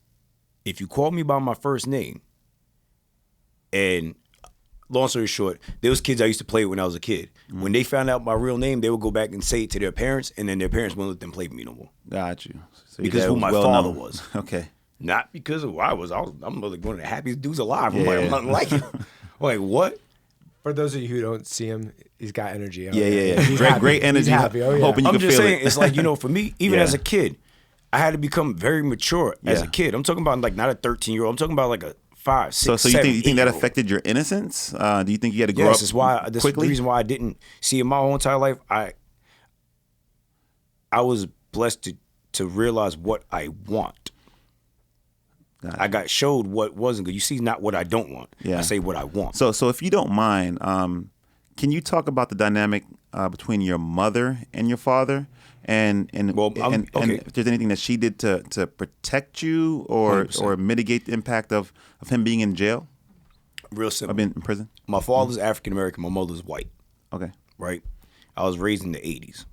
S3: if you call me by my first name, and long story short, there was kids I used to play with when I was a kid. When they found out my real name, they would go back and say it to their parents, and then their parents wouldn't let them play with me no more.
S2: Got you. So
S3: because who my father was.
S2: Okay.
S3: Not because of who I was. I'm like one of the happiest dudes alive. I'm like, I'm nothing like him. I'm like, what?
S4: For those of you who don't see him, he's got energy.
S2: Yeah. Great energy.
S4: He's happy. Oh, yeah.
S2: Hoping you
S3: I'm
S2: can
S3: just
S2: feel
S3: saying,
S2: it.
S3: it's like, for me, even as a kid, I had to become very mature as a kid. I'm talking about like not a 13-year-old. I'm talking about like a 5, 6,
S2: So
S3: 7,
S2: you think that
S3: 8-year-old.
S2: affected your innocence? Do you think you had to grow up
S3: This
S2: quickly?
S3: is the reason why I didn't see in my whole entire life. I was blessed to realize what I want. I got showed what wasn't good. You see, not what I don't want. I say what I want.
S2: So if you don't mind, can you talk about the dynamic between your mother and your father, and if there's anything that she did to protect you or
S3: 100%.
S2: or mitigate the impact of him being in jail?
S3: Real simple.
S2: I've been in prison.
S3: My father's African American. My mother's white.
S2: Okay.
S3: Right. I was raised in the 80s.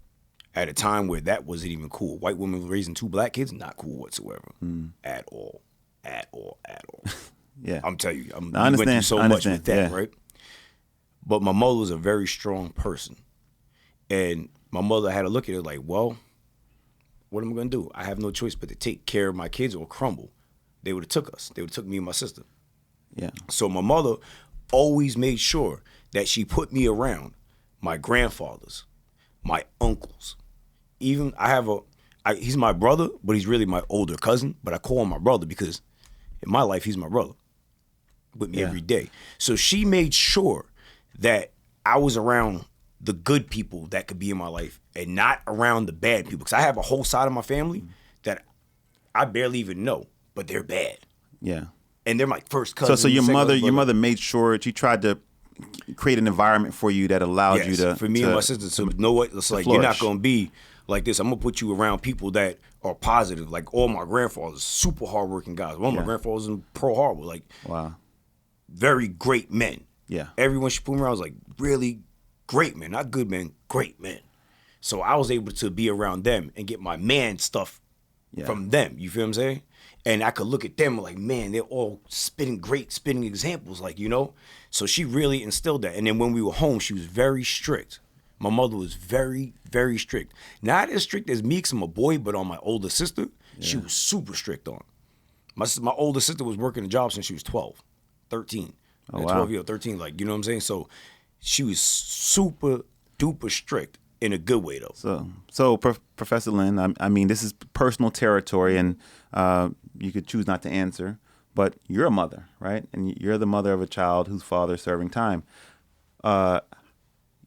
S3: At a time where that wasn't even cool. White women raising 2 black kids, not cool whatsoever. At all.
S2: Yeah.
S3: I'm telling you,
S2: I understand.
S3: went through so much with that,
S2: Yeah.
S3: right? But my mother was a very strong person. And my mother had to look at it like, well, what am I going to do? I have no choice but to take care of my kids or crumble. They would have took us. They would have took me and my sister.
S2: Yeah.
S3: So my mother always made sure that she put me around my grandfathers, my uncles. Even he's my brother, but he's really my older cousin. But I call him my brother because in my life, he's my brother with me every day. So she made sure that I was around the good people that could be in my life and not around the bad people. Because I have a whole side of my family that I barely even know, but they're bad.
S2: Yeah.
S3: And they're my first cousin.
S2: So your mother made sure she tried to create an environment for you that allowed you to
S3: for me and my sister to know what it's like. You're not gonna be like this. I'm gonna put you around people that are positive. Like all my grandfathers, super hardworking guys. One of my grandfathers in Pearl Harbor, like
S2: wow,
S3: very great men.
S2: Yeah.
S3: Everyone she put me around was like really great men, not good men, great men. So I was able to be around them and get my man stuff from them. You feel what I'm saying? And I could look at them like, man, they're all spitting examples, like, you know? So she really instilled that. And then when we were home, she was very strict. My mother was very, very strict. Not as strict as me, because I'm a boy, but on my older sister, she was super strict on. My older sister was working a job since she was 12, 13.
S2: Oh, wow.
S3: 12 years, 13, like, you know what I'm saying? So she was super duper strict in a good way, though.
S2: So Professor Lynn, I mean, this is personal territory, and you could choose not to answer, but you're a mother, right? And you're the mother of a child whose father is serving time.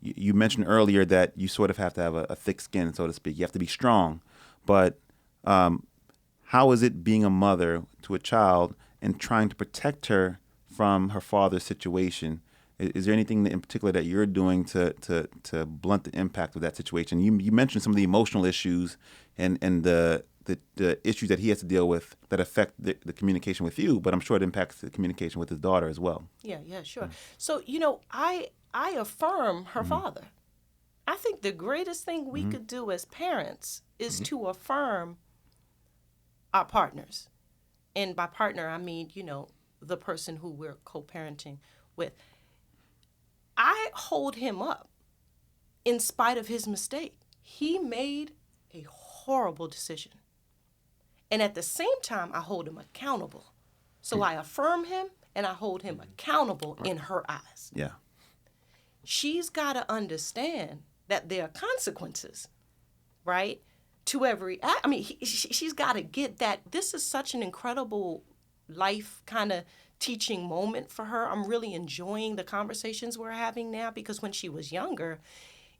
S2: You mentioned earlier that you sort of have to have a thick skin, so to speak. You have to be strong. But how is it being a mother to a child and trying to protect her from her father's situation? Is there anything in particular that you're doing to blunt the impact of that situation? You mentioned some of the emotional issues and the issues that he has to deal with that affect the communication with you, but I'm sure it impacts the communication with his daughter as well.
S5: Yeah, sure. So, I affirm her father. I think the greatest thing we could do as parents is to affirm our partners. And by partner, I mean, the person who we're co-parenting with. I hold him up in spite of his mistake. He made a horrible decision. And at the same time, I hold him accountable. So I affirm him and I hold him accountable in her eyes.
S2: Yeah.
S5: She's got to understand that there are consequences, right, to every act. I mean, she's got to get that. This is such an incredible life kind of teaching moment for her. I'm really enjoying the conversations we're having now, because when she was younger,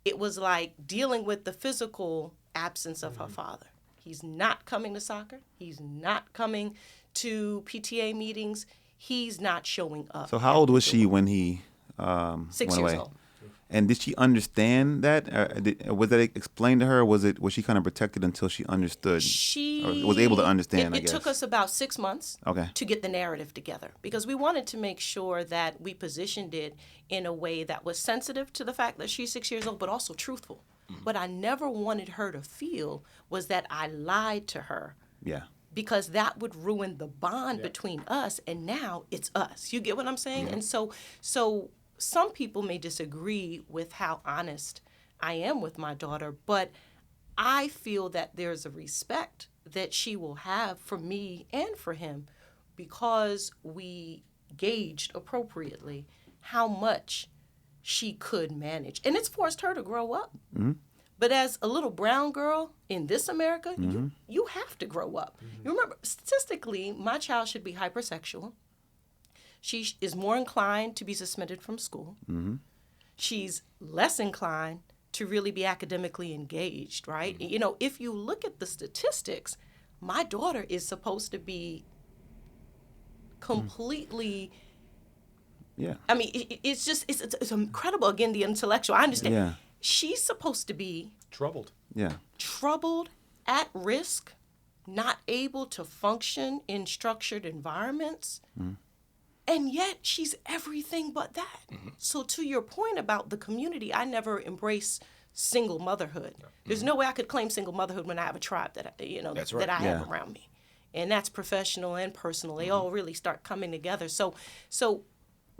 S5: it was like dealing with the physical absence of her father. He's not coming to soccer. He's not coming to PTA meetings. He's not showing up.
S2: So how old was she when he
S5: 6
S2: went
S5: years
S2: away?
S5: old.
S2: And did she understand that? Was that explained to her? Was she kind of protected until she understood? Or was able to understand, I guess?
S5: It took us about 6 months
S2: Okay.
S5: to get the narrative together, because we wanted to make sure that we positioned it in a way that was sensitive to the fact that she's 6 years old, but also truthful. What I never wanted her to feel was that I lied to her.
S2: Yeah.
S5: Because that would ruin the bond between us, and now it's us. You get what I'm saying? And so some people may disagree with how honest I am with my daughter, but I feel that there's a respect that she will have for me and for him, because we gauged appropriately how much she could manage. And it's forced her to grow up. Mm-hmm. But as a little brown girl in this America, you have to grow up. You remember, statistically, my child should be hypersexual. She is more inclined to be suspended from school. She's less inclined to really be academically engaged, right? If you look at the statistics, my daughter is supposed to be completely...
S2: Yeah.
S5: I mean, it's incredible. Again, the intellectual, I understand.
S2: Yeah.
S5: She's supposed to be...
S4: Troubled.
S2: Yeah.
S5: Troubled, at risk, not able to function in structured environments. And yet she's everything but that. So to your point about the community, I never embrace single motherhood. There's no way I could claim single motherhood when I have a tribe that I have around me. And that's professional and personal. They all really start coming together. So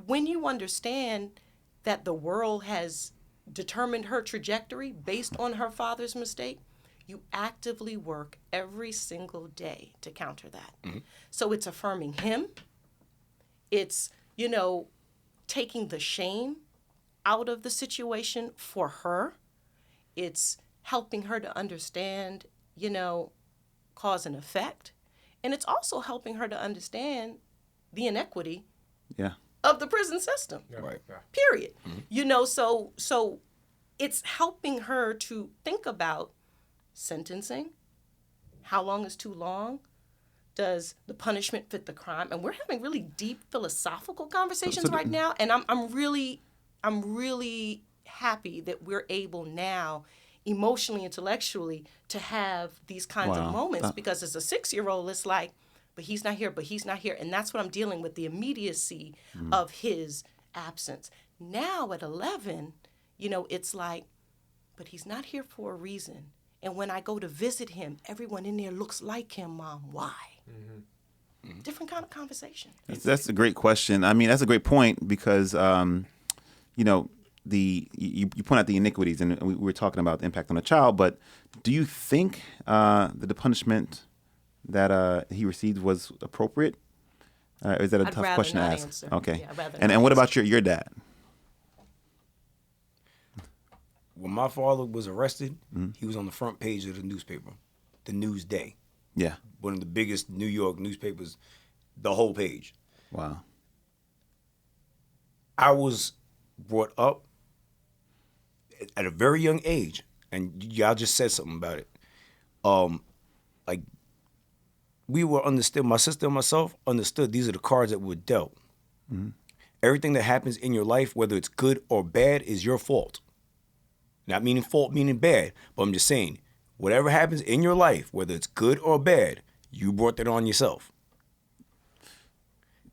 S5: when you understand that the world has determined her trajectory based on her father's mistake, you actively work every single day to counter that. So it's affirming him. It's, taking the shame out of the situation for her. It's helping her to understand, cause and effect. And it's also helping her to understand the inequity of the prison system.
S3: Right.
S5: Period. So it's helping her to think about sentencing. How long is too long? Does the punishment fit the crime? And we're having really deep philosophical conversations right now. And I'm really happy that we're able now, emotionally, intellectually, to have these kinds of moments. Because as a 6-year-old, it's like, but he's not here, but he's not here. And that's what I'm dealing with, the immediacy of his absence. Now at 11, you know, it's like, but he's not here for a reason. And when I go to visit him, everyone in there looks like him, Mom. Why? Different kind of conversation.
S2: That's a great question. I mean, that's a great point because, you know, you point out the iniquities, and we were talking about the impact on the child. But do you think that the punishment that he received was appropriate? Is that a tough question to ask?
S5: Answer.
S2: Okay.
S5: Yeah,
S2: and what about your dad?
S3: When my father was arrested, he was on the front page of the newspaper, the Newsday.
S2: Yeah.
S3: One of the biggest New York newspapers, the whole page.
S2: Wow.
S3: I was brought up at a very young age, and y'all just said something about it. Like, we were understood, my sister and myself understood these are the cards that were dealt. Everything that happens in your life, whether it's good or bad, is your fault. Not meaning fault, meaning bad, but I'm just saying, whatever happens in your life, whether it's good or bad, you brought that on yourself.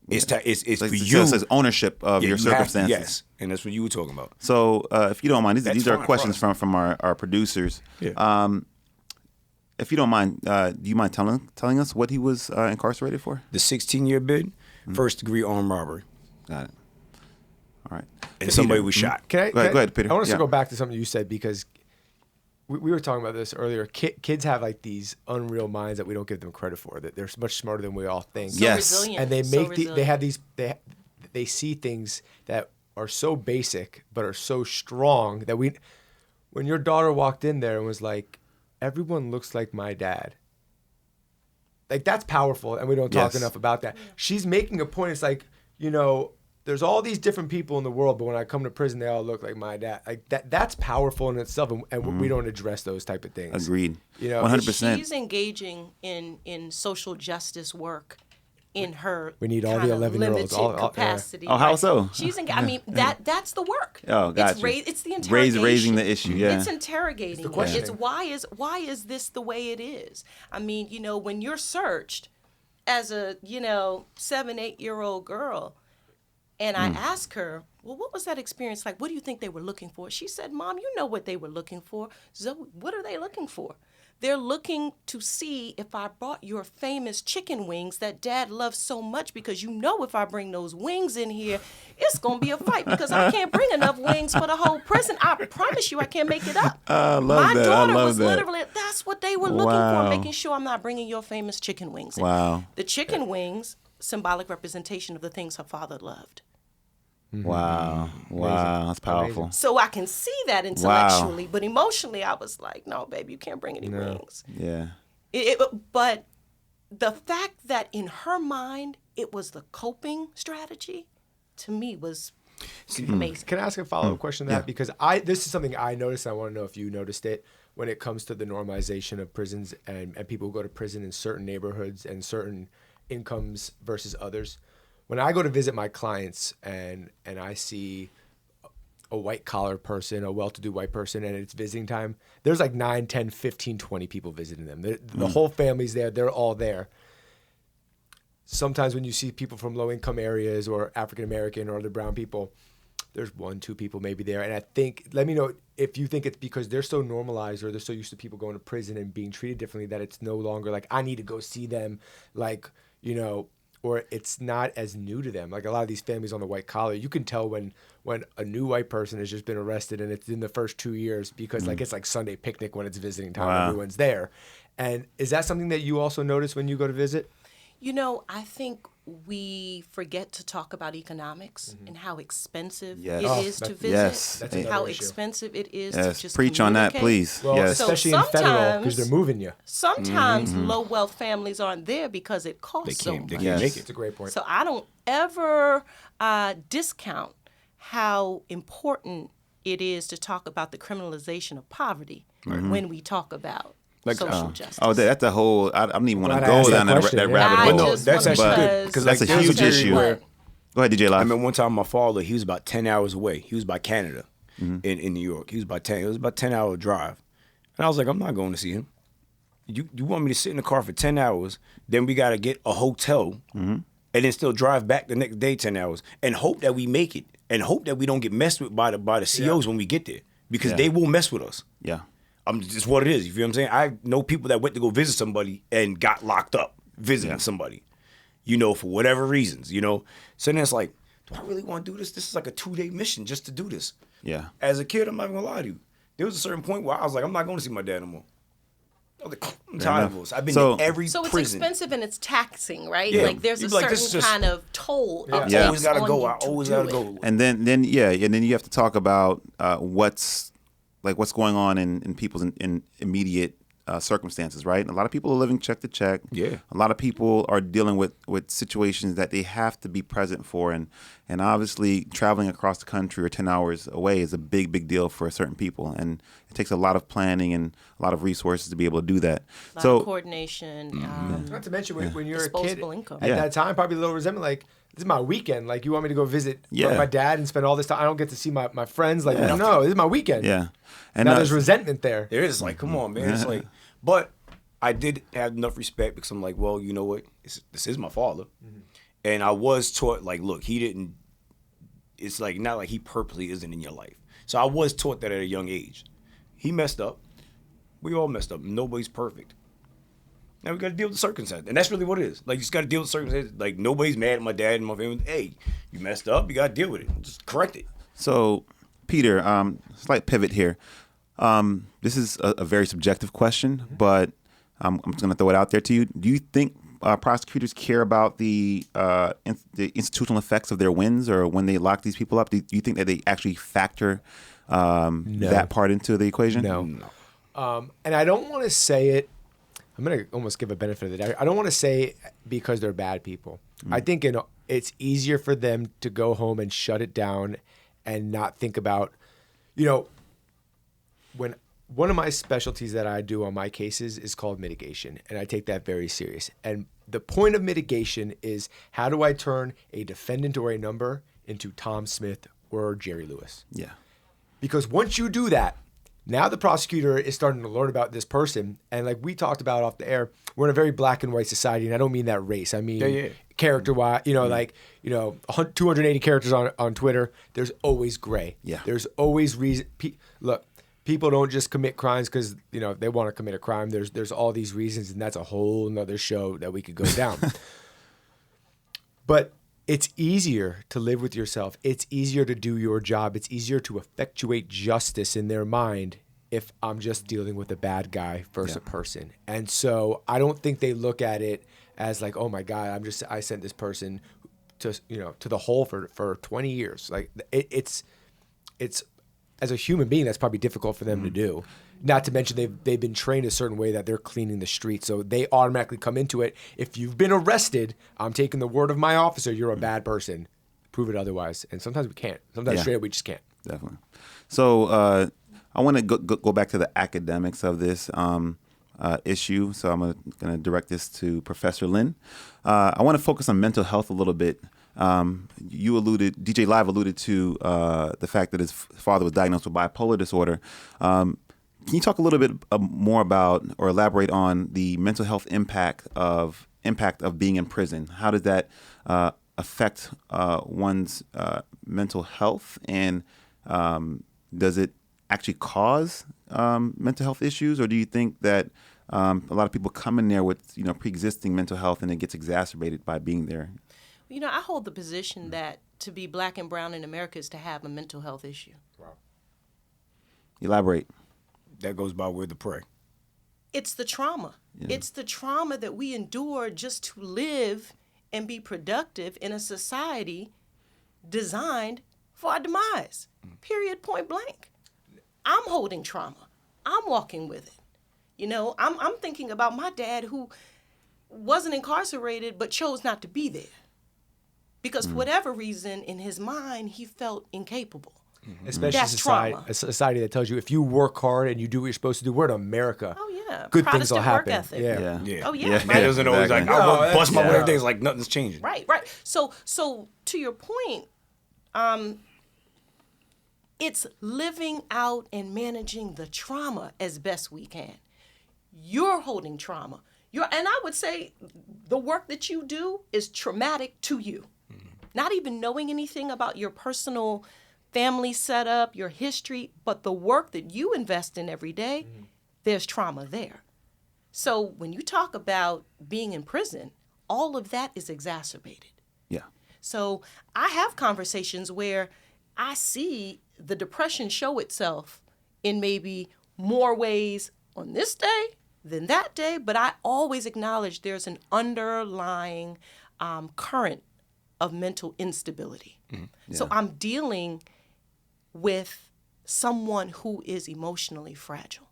S3: It's for you.
S2: It says ownership of your circumstances.
S3: Yes, and that's what you were talking about.
S2: So, if you don't mind, these are questions
S3: fine.
S2: from our producers.
S3: Yeah.
S2: If you don't mind, do you mind telling us what he was incarcerated for?
S3: The 16-year bid, first-degree armed robbery.
S2: Got it. All right.
S3: And somebody was shot.
S2: Go ahead, Peter.
S4: I want us to go back to something you said because we were talking about this earlier. Kids have like these unreal minds that we don't give them credit for. That they're much smarter than we all think.
S5: So
S2: Yes.
S5: resilient.
S4: And they
S5: so
S4: make
S5: resilient.
S4: they have these they see things that are so basic but are so strong that when your daughter walked in there and was like, everyone looks like my dad. Like, that's powerful, and we don't talk enough about that. She's making a point. It's like, you know, there's all these different people in the world, but when I come to prison, they all look like my dad. Like, that's powerful in itself, and we don't address those type of things.
S2: Agreed.
S4: You know,
S2: 100%.
S5: She's engaging in social justice work in her
S4: We need all the
S5: kind of
S4: 11-year-olds,
S5: limited capacity.
S2: Oh, how so?
S5: She's I mean, that's the work.
S2: Oh, gotcha.
S5: It's the interrogation.
S2: Raising the issue, yeah.
S5: It's interrogating.
S4: the question.
S5: It's why is this the way it is? I mean, you know, when you're searched as a 7-8-year-old girl, and I ask her, well, what was that experience like? What do you think they were looking for? She said, Mom, you know what they were looking for. Zoe, what are they looking for? They're looking to see if I brought your famous chicken wings that Dad loves so much, because you know if I bring those wings in here, it's going to be a fight because I can't bring enough wings for the whole prison. I promise you I can't make it up.
S2: I love
S5: My
S2: that.
S5: daughter
S2: I love
S5: was
S2: that.
S5: literally, that's what they were looking
S2: Wow.
S5: for, making sure I'm not bringing your famous chicken wings in.
S2: Wow.
S5: The chicken wings, symbolic representation of the things her father loved.
S2: Wow. Wow. That's powerful.
S4: Amazing.
S5: So I can see that intellectually, but emotionally I was like, no, baby, you can't bring any wings.
S2: Yeah.
S5: But the fact that in her mind it was the coping strategy, to me, was amazing.
S4: Can I ask a follow-up question to that? Because this is something I noticed. I want to know if you noticed it when it comes to the normalization of prisons and people who go to prison in certain neighborhoods and certain incomes versus others. When I go to visit my clients and I see a white-collar person, a well-to-do white person, and it's visiting time, there's like 9, 10, 15, 20 people visiting them. The whole family's there. They're all there. Sometimes when you see people from low-income areas or African-American or other brown people, there's 1, 2 people maybe there. And I think, let me know if you think it's because they're so normalized or they're so used to people going to prison and being treated differently that it's no longer like, I need to go see them, like, or it's not as new to them. Like a lot of these families on the white collar, you can tell when a new white person has just been arrested and it's in the first 2 years because like it's like Sunday picnic when it's visiting time.
S2: Wow.
S4: Everyone's there. And is that something that you also notice when you go to visit?
S5: I think we forget to talk about economics and how expensive
S2: Yes.
S5: it
S2: Oh,
S5: is to
S4: that's-
S5: visit.
S2: Yes.
S4: That's
S2: Hey.
S4: another
S5: How
S4: issue.
S5: expensive it is
S2: Yes.
S5: to just
S2: Preach on that,
S5: communicate.
S2: please.
S4: Well,
S2: Yes.
S5: So
S4: especially in federal because
S5: sometimes-
S4: they're moving you.
S5: Sometimes low-wealth families aren't there because it costs
S3: They
S5: so
S3: can't
S5: much.
S2: Yes.
S3: make
S4: It's
S3: it.
S4: a great point.
S5: So I don't ever discount how important it is to talk about the criminalization of poverty when we talk about social justice.
S2: Oh, that's a whole. I don't even want to
S4: Glad I
S2: go
S4: asked
S2: down
S4: that
S2: that
S4: question, yeah.
S2: rabbit
S5: I
S2: hole.
S3: no,
S5: just
S3: that's
S5: want-
S3: actually good,
S5: because
S2: that's a
S3: there's
S2: huge
S5: because
S2: issue.
S5: what-
S2: Go ahead, DJ
S3: I
S2: Lyve.
S3: remember one time my father, he was about 10 hours away. He was by Canada in New York. It was about 10-hour drive. And I was like, I'm not going to see him. You want me to sit in the car for 10 hours, then we got to get a hotel and then still drive back the next day 10 hours and hope that we make it. and hope that we don't get messed with by the COs when we get there, because they will mess with us.
S2: Yeah.
S3: Just what it is. You feel what I'm saying? I know people that went to go visit somebody and got locked up visiting somebody, for whatever reasons, So then it's like, do I really want to do this? This is like a 2-day mission just to do this.
S2: Yeah.
S3: As a kid, I'm not going to lie to you. There was a certain point where I was like, I'm not going to see my dad no more. I was like, I'm tired of this. I've been to every prison.
S5: So it's expensive and it's taxing, right?
S3: Yeah.
S5: Like there's a certain kind of toll.
S3: I always got to go. I always got to go.
S2: And then you have to talk about what's going on in people's in immediate circumstances, right? A lot of people are living check to check.
S3: Yeah.
S2: A lot of people are dealing with situations that they have to be present for, and obviously traveling across the country or 10 hours away is a big deal for certain people, and it takes a lot of planning and a lot of resources to be able to do that.
S5: A lot of coordination.
S4: Not to mention when you're a kid
S5: disposable income.
S4: at that time, probably a little resentment, like, this is my weekend. Like, you want me to go visit my dad and spend all this time? I don't get to see my friends. Like, no, this is my weekend.
S2: Yeah. And
S4: now there's resentment there.
S3: There is, like, come on, man. It's like, but I did have enough respect because I'm like, well, you know what? This is my father. Mm-hmm. And I was taught, like, look, he didn't, it's like, not like he purposely isn't in your life. So I was taught that at a young age. He messed up. We all messed up. Nobody's perfect. Now we got to deal with the circumstances. And that's really what it is. Like, you just got to deal with the circumstances. Like, nobody's mad at my dad and my family. Hey, you messed up. You got to deal with it. Just correct it.
S2: So, Peter, slight pivot here. This is a very subjective question, but I'm just going to throw it out there to you. Do you think prosecutors care about the institutional effects of their wins, or when they lock these people up? Do you think that they actually factor that part into the equation?
S4: No. And I don't want to say it. I'm going to almost give a benefit of the doubt. I don't want to say because they're bad people. I think it's easier for them to go home and shut it down and not think about, when one of my specialties that I do on my cases is called mitigation, and I take that very serious. And the point of mitigation is, how do I turn a defendant or a number into Tom Smith or Jerry Lewis?
S2: Yeah.
S4: Because once you do that, now the prosecutor is starting to learn about this person. And like we talked about off the air, we're in a very black and white society. And I don't mean that race. I mean character-wise, 280 characters on Twitter. There's always gray.
S2: Yeah.
S4: There's always reason. Look, people don't just commit crimes because, they want to commit a crime. There's all these reasons, and that's a whole nother show that we could go down. But it's easier to live with yourself. It's easier to do your job. It's easier to effectuate justice in their mind if I'm just dealing with a bad guy versus a person. And so I don't think they look at it as like, oh my God, I sent this person to the hole for 20 years. Like it's as a human being, that's probably difficult for them to do. Not to mention they've been trained a certain way that they're cleaning the streets, so they automatically come into it. If you've been arrested, I'm taking the word of my officer, you're a bad person. Prove it otherwise. And sometimes we can't. Sometimes straight up we just can't.
S2: Definitely. So I want to go back to the academics of this issue. So I'm going to direct this to Professor Lynn. I want to focus on mental health a little bit. DJ Lyve alluded to the fact that his father was diagnosed with bipolar disorder. Can you talk a little bit more about or elaborate on the mental health impact of being in prison? How does that affect one's mental health, and does it actually cause mental health issues, or do you think that a lot of people come in there with pre-existing mental health and it gets exacerbated by being there?
S5: I hold the position that to be black and brown in America is to have a mental health issue.
S4: Wow.
S2: Elaborate.
S3: That goes by word to pray.
S5: It's the trauma. Yeah. It's the trauma that we endure just to live and be productive in a society designed for our demise. Period, point blank. I'm holding trauma. I'm walking with it. I'm thinking about my dad who wasn't incarcerated but chose not to be there. Because for whatever reason, in his mind, he felt incapable.
S4: Especially a society that tells you if you work hard and you do what you're supposed to do, we're in America.
S5: Oh, yeah.
S4: Good
S5: Protestant
S4: things will happen.
S5: Work ethic.
S4: Yeah.
S5: Oh, yeah.
S2: Yeah.
S5: Right.
S3: It doesn't always like, I bust my way every day. It's like nothing's changing.
S5: Right. So to your point, it's living out and managing the trauma as best we can. You're holding trauma. And I would say the work that you do is traumatic to you. not even knowing anything about your personal family setup, your history, but the work that you invest in every day, there's trauma there. So when you talk about being in prison, all of that is exacerbated.
S2: Yeah.
S5: So I have conversations where I see the depression show itself in maybe more ways on this day than that day, but I always acknowledge there's an underlying current of mental instability. So I'm dealing with someone who is emotionally fragile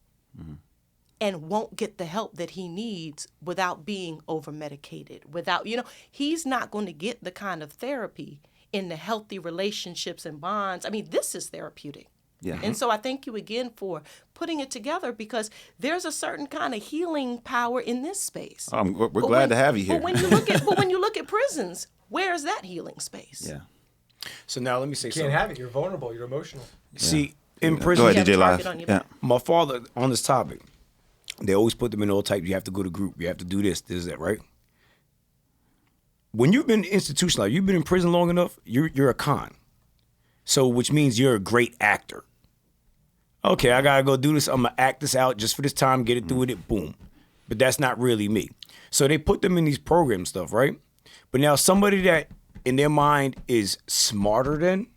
S5: and won't get the help that he needs without being over-medicated, without, he's not going to get the kind of therapy in the healthy relationships and bonds. I mean, this is therapeutic.
S2: Yeah.
S5: And so I thank you again for putting it together, because there's a certain kind of healing power in this space.
S2: We're glad to have you here.
S5: But when you look at prisons, where's that healing space?
S2: Yeah.
S3: So now let me say
S4: You
S3: something.
S4: can't have it. You're vulnerable. You're emotional.
S3: See, in
S2: Go
S3: prison,
S2: ahead,
S5: You
S2: DJ
S5: have a target
S2: Lyve.
S5: on your
S2: Yeah.
S5: back.
S3: my father, on this topic, they always put them in all types. You have to go to group. You have to do this, that, right? When you've been institutionalized, you've been in prison long enough, you're a con. So, which means you're a great actor. Okay, I gotta go do this. I'm gonna act this out just for this time, get it through with it, boom. But that's not really me. So they put them in these program stuff, right? But now somebody that in their mind is smarter than,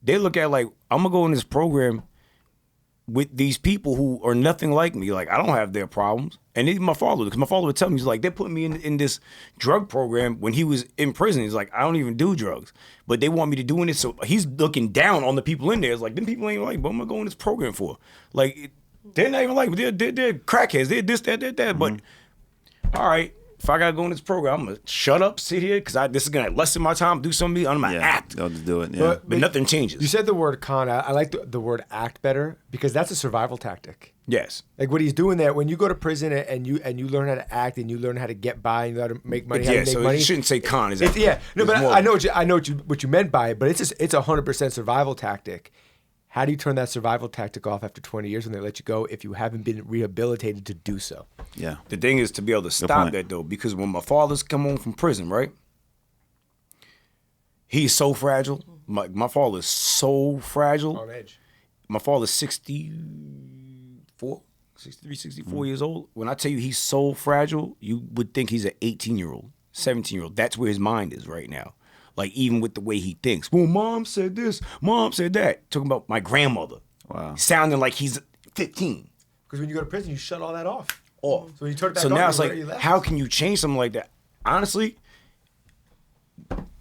S3: they look at like, I'm gonna go in this program with these people who are nothing like me. Like, I don't have their problems. And even my father, because my father would tell me, he's like, they're putting me in this drug program when he was in prison. He's like, I don't even do drugs. But they want me to doing it. So he's looking down on the people in there. It's like, them people ain't like, what am I going to this program for? Like, they're not even like, they're crackheads. They're this, that. But, all right, if I got to go in this program, I'm going to shut up, sit here, because this is going to lessen my time, do something. I'm going to act.
S2: They'll just do it. Yeah.
S3: But nothing changes.
S4: You said the word con. I like the word act better, because that's a survival tactic.
S3: Yes.
S4: Like what he's doing there, when you go to prison and you learn how to act and you learn how to get by and you know how to make money, how to make
S3: so
S4: money.
S3: you shouldn't say con. Is
S4: It's, yeah, no, but I know what you meant by it. But it's 100% survival tactic. How do you turn that survival tactic off after 20 years when they let you go if you haven't been rehabilitated to do so?
S2: Yeah.
S3: The thing is to be able to stop that, though, because when my father's come home from prison, right? He's so fragile. My father is so fragile.
S4: On edge.
S3: My father's 63, 64 years old. When I tell you he's so fragile, you would think he's an 18-year-old, 17-year-old. That's where his mind is right now. Like, even with the way he thinks. Well, mom said this, mom said that. Talking about my grandmother.
S2: Wow.
S3: Sounding like he's 15.
S4: Because when you go to prison, you shut all that off.
S3: Off.
S4: So when you turn it back
S3: So
S4: on,
S3: now
S4: you're
S3: it's
S4: already
S3: like,
S4: left.
S3: how can you change something like that? Honestly,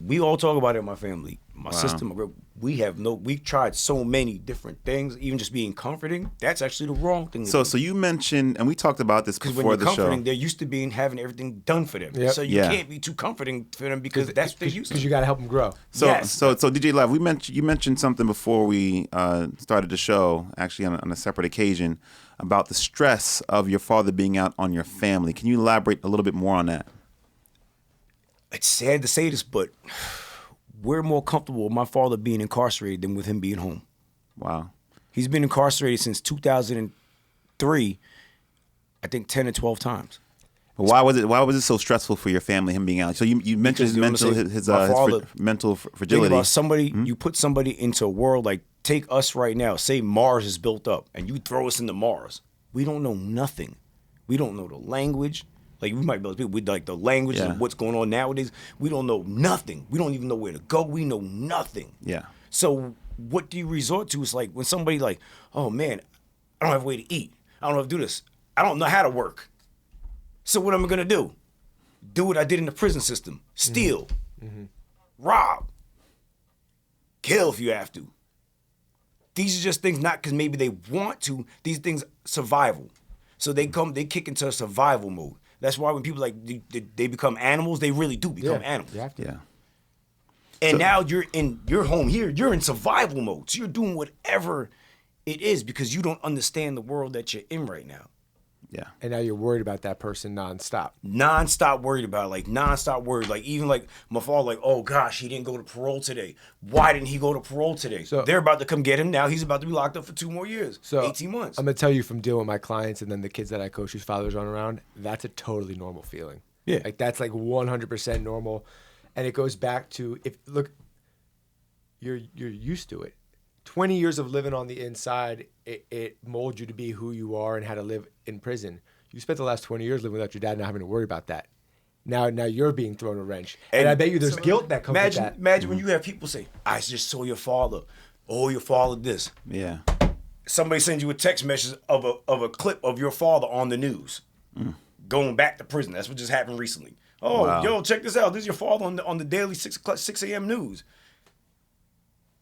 S3: we all talk about it in my family. My sister, my girl, we tried so many different things, even just being comforting. That's actually the wrong thing to do.
S2: So you mentioned, and we talked about this
S3: Because
S2: before
S3: when
S2: the
S3: you're
S2: show.
S3: comforting, they're used to having everything done for them.
S4: Yep.
S3: So you
S2: Yeah.
S3: can't be too comforting for them because that's what they're used to.
S4: Because you got to help them grow.
S2: So,
S3: Yes.
S2: so DJ Lyve, you mentioned something before we started the show, actually on a separate occasion, about the stress of your father being out on your family. Can you elaborate a little bit more on that?
S3: It's sad to say this, but we're more comfortable with my father being incarcerated than with him being home.
S2: Wow.
S3: He's been incarcerated since 2003, I think 10 or 12 times.
S2: But why was it so stressful for your family, him being out? So you mentioned his
S3: Because,
S2: mental
S3: you know,
S2: his
S3: my father-
S2: mental
S3: Think
S2: fragility.
S3: about somebody, you put somebody into a world like, take us right now, say Mars is built up, and you throw us into Mars. We don't know nothing. We don't know the language. Like, we might be able to, we like the language
S2: Yeah.
S3: and what's going on nowadays. We don't know nothing. We don't even know where to go. We know nothing.
S2: Yeah.
S3: So what do you resort to? It's like when somebody like, oh man, I don't have a way to eat. I don't know how to do this. I don't know how to work. So what am I gonna do? Do what I did in the prison system. Steal. Rob. Kill if you have to. These are just things not because maybe they want to. These things survival. So they kick into a survival mode. That's why when people like they become animals, they really do become animals.
S4: You have to.
S2: Yeah.
S3: And now you're home here. You're in survival mode. So you're doing whatever it is because you don't understand the world that you're in right now.
S2: Yeah.
S4: And now you're worried about that person nonstop.
S3: Non-stop worried about it, like non-stop worried. Like even like my father, like, oh gosh, he didn't go to parole today. Why didn't he go to parole today?
S4: So-
S3: they're about to come get him now. He's about to be locked up for 2 more years.
S4: So
S3: 18 months.
S4: I'm gonna tell you from dealing with my clients and then the kids that I coach whose fathers aren't around, that's a totally normal feeling.
S3: Yeah.
S4: Like that's like 100% normal. And it goes back to, you're used to it. 20 years of living on the inside, it molds you to be who you are and how to live in prison. You spent the last 20 years living without your dad, not having to worry about that. Now you're being thrown a wrench. And I bet you there's guilt that comes with that.
S3: Imagine when you have people say, I just saw your father. Oh, your father this.
S2: Yeah.
S3: Somebody sends you a text message of a clip of your father on the news. Going back to prison. That's what just happened recently. Oh, wow. Yo, check this out. This is your father on the daily 6 a.m. news.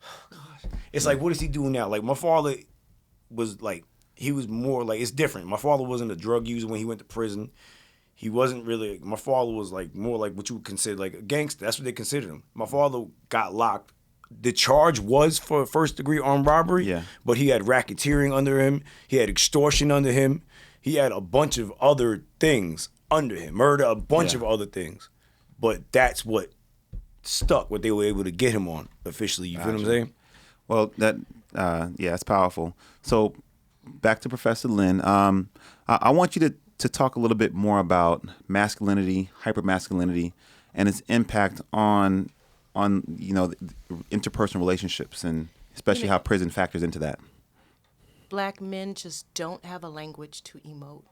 S3: Oh, gosh. It's like, what is he doing now? Like, my father was like, he was more like, it's different. My father wasn't a drug user when he went to prison. He wasn't really, my father was like more like what you would consider like a gangster. That's what they considered him. My father got locked. The charge was for first-degree armed robbery, but he had racketeering under him. He had extortion under him. He had a bunch of other things under him, murder, a bunch of other things. But that's what stuck, what they were able to get him on officially. You feel what I'm saying?
S2: Well, that's powerful. So back to Professor Lynn. I want you to talk a little bit more about masculinity, hypermasculinity, and its impact on interpersonal relationships, and especially how prison factors into that.
S5: Black men just don't have a language to emote.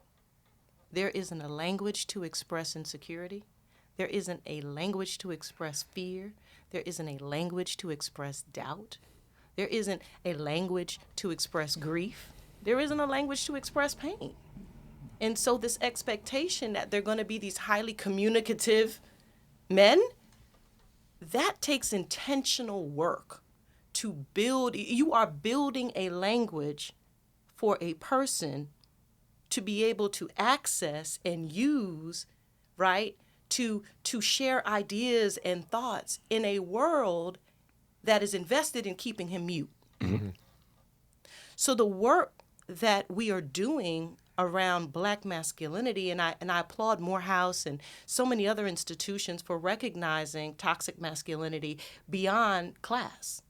S5: There isn't a language to express insecurity. There isn't a language to express fear. There isn't a language to express doubt. There isn't a language to express grief. There isn't a language to express pain. And so this expectation that they're going to be these highly communicative men, that takes intentional work to build. You are building a language for a person to be able to access and use, right, to share ideas and thoughts in a world that is invested in keeping him mute. Mm-hmm. So the work that we are doing around Black masculinity, and I applaud Morehouse and so many other institutions for recognizing toxic masculinity beyond class.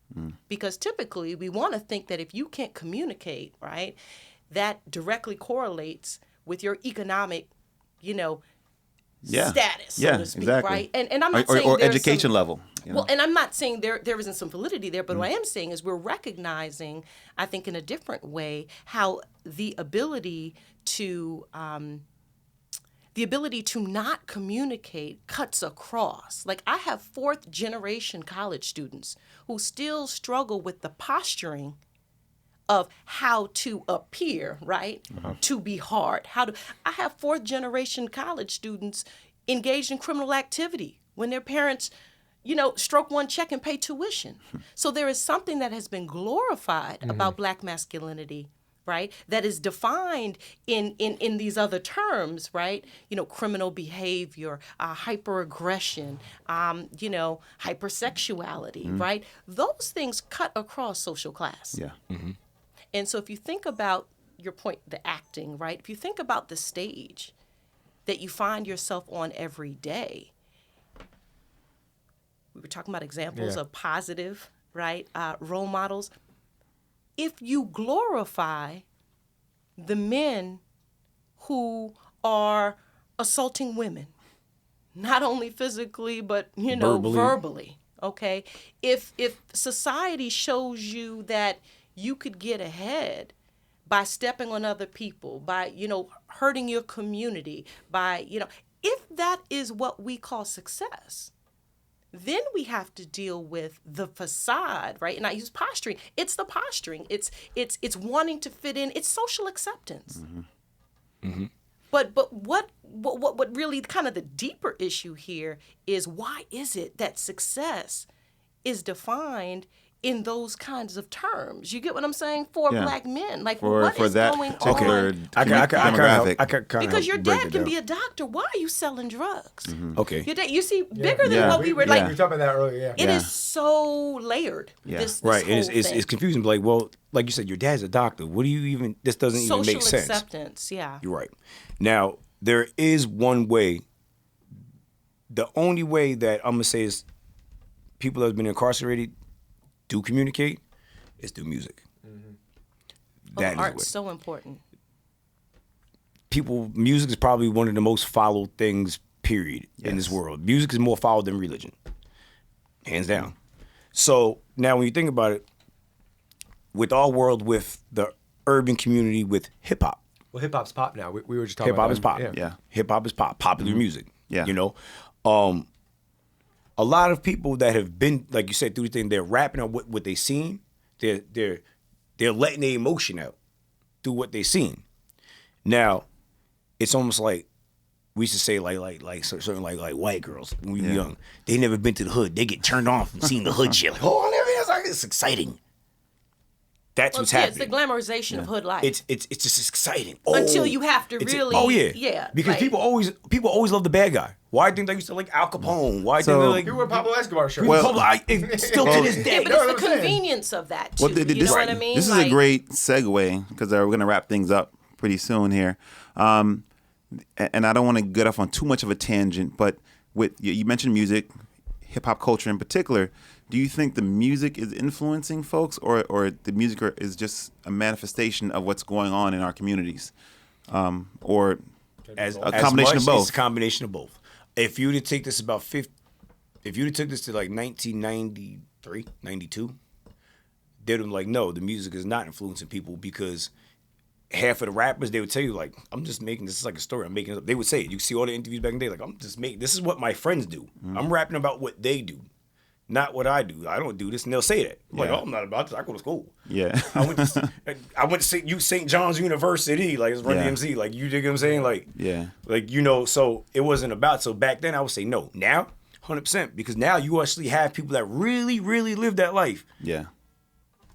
S5: Because typically we want to think that if you can't communicate, right, that directly correlates with your economic, status, so to speak,
S2: exactly.
S5: right? And I'm not saying
S2: or
S5: there's
S2: education
S5: some,
S2: level.
S5: Well, and I'm not saying there isn't some validity there, but what I am saying is we're recognizing, I think, in a different way, how the ability to not communicate cuts across. Like, I have 4th generation college students who still struggle with the posturing of how to appear, right? To be hard. I have 4th generation college students engaged in criminal activity when their parents, stroke one check and pay tuition. So there is something that has been glorified about Black masculinity, right? That is defined in these other terms, right? Criminal behavior, hyperaggression, hypersexuality, right? Those things cut across social class.
S2: Yeah. Mm-hmm.
S5: And so if you think about your point, the acting, right? If you think about the stage that you find yourself on every day, we were talking about examples of positive, right, role models. If you glorify the men who are assaulting women, not only physically, but, verbally, okay? If society shows you that you could get ahead by stepping on other people, by, hurting your community, by, if that is what we call success, then we have to deal with the facade, right? And I use posturing. It's the posturing. It's wanting to fit in. It's social acceptance. Mm-hmm. Mm-hmm. But what really kind of the deeper issue here is, why is it that success is defined in those kinds of terms? You get what I'm saying? For Black men, like, what is going on? Because your dad can be a doctor. Why are you selling drugs?
S3: Mm-hmm. Okay.
S5: Your dad, you see, bigger than what we were like.
S4: We were talking about that earlier.
S5: It is so layered.
S2: Yeah.
S5: This
S3: right.
S5: whole
S3: And it's
S5: thing.
S3: confusing. Like, well, like you said, your dad's a doctor. What do you even? This doesn't even make sense.
S5: Social acceptance. Yeah.
S3: You're right. Now, there is one way. The only way that I'm gonna say is people that have been incarcerated do communicate is through music. Mm-hmm. That is
S5: art's so important.
S3: Music is probably one of the most followed things, period, in this world. Music is more followed than religion. hands down. So now when you think about it, with our world, with the urban community, with hip hop.
S4: Well, hip hop's pop now. We were just talking
S3: Hip hop
S4: about
S3: is pop.
S4: that.
S2: Yeah.
S3: Hip hop is pop. Popular music.
S2: Yeah.
S3: You know, a lot of people that have been, like you said, through the thing, they're rapping on what they seen. They're letting their emotion out through what they seen. Now, it's almost like we used to say like certain like white girls when we were young. They never been to the hood. They get turned on from seeing the hood shit. Like, oh, it's exciting. That's what's happening.
S5: It's the glamorization of hood life.
S3: It's just exciting.
S5: Until you have to really,
S3: Because
S5: like,
S3: people always love the bad guy. Why do you think they used to like Al Capone? Why do they like?
S4: You were Pablo Escobar shirt.
S3: Still to this day.
S5: Yeah, but it's the convenience of that too.
S2: Well,
S5: You know what I mean?
S2: This is a great segue because we're going to wrap things up pretty soon here. And I don't want to get off on too much of a tangent, but with you mentioned music, hip hop culture in particular. Do you think the music is influencing folks, or the music is just a manifestation of what's going on in our communities, or
S3: As
S2: a combination of both?
S3: It's a combination of both. If you were to take this if you took this to like 1993, 92, they'd be like, no, the music is not influencing people because half of the rappers, they would tell you like, I'm just making this is like a story. I'm making it up. They would say it. You see all the interviews back in the day, like I'm just making. This is what my friends do. I'm rapping about what they do, not what I do. I don't do this, and they'll say that. I'm like, oh, I'm not about this. I go to school.
S2: Yeah.
S3: I went to St. John's University, like it's Run DMC, like you dig what I'm saying, like like so it wasn't about. So back then I would say no. Now 100% because now you actually have people that really live that life.
S2: Yeah.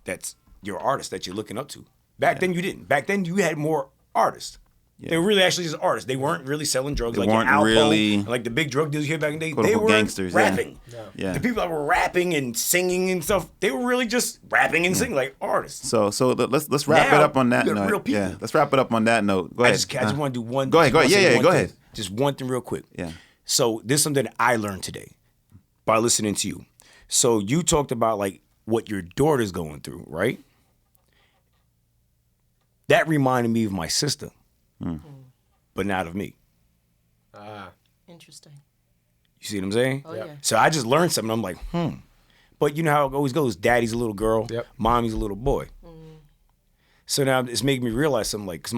S3: That's your artist that you're looking up to. Back then you didn't. Back then you had more artists. Yeah. They were really actually just artists. They weren't really selling drugs. They
S2: weren't
S3: Alpo,
S2: really
S3: like the big drug dealers here back in the day.
S2: quote,
S3: They were
S2: gangsters,
S3: rapping.
S2: Yeah.
S3: The people that were rapping and singing and stuff, they were really just rapping and singing like artists.
S2: So let's wrap it up on that note.
S3: Real people.
S2: Yeah, let's wrap it up on that note. Go ahead.
S3: I just want to do one.
S2: Go ahead. Yeah. Go ahead.
S3: Just one thing real quick.
S2: Yeah.
S3: So this is something that I learned today by listening to you. So you talked about like what your daughter's going through, right? That reminded me of my sister, but not of me.
S5: Interesting.
S3: You see what I'm saying?
S5: Oh, yeah.
S3: So I just learned something. I'm like, But you know how it always goes. Daddy's a little girl.
S4: Yep.
S3: Mommy's a little boy. So now it's making me realize something like, because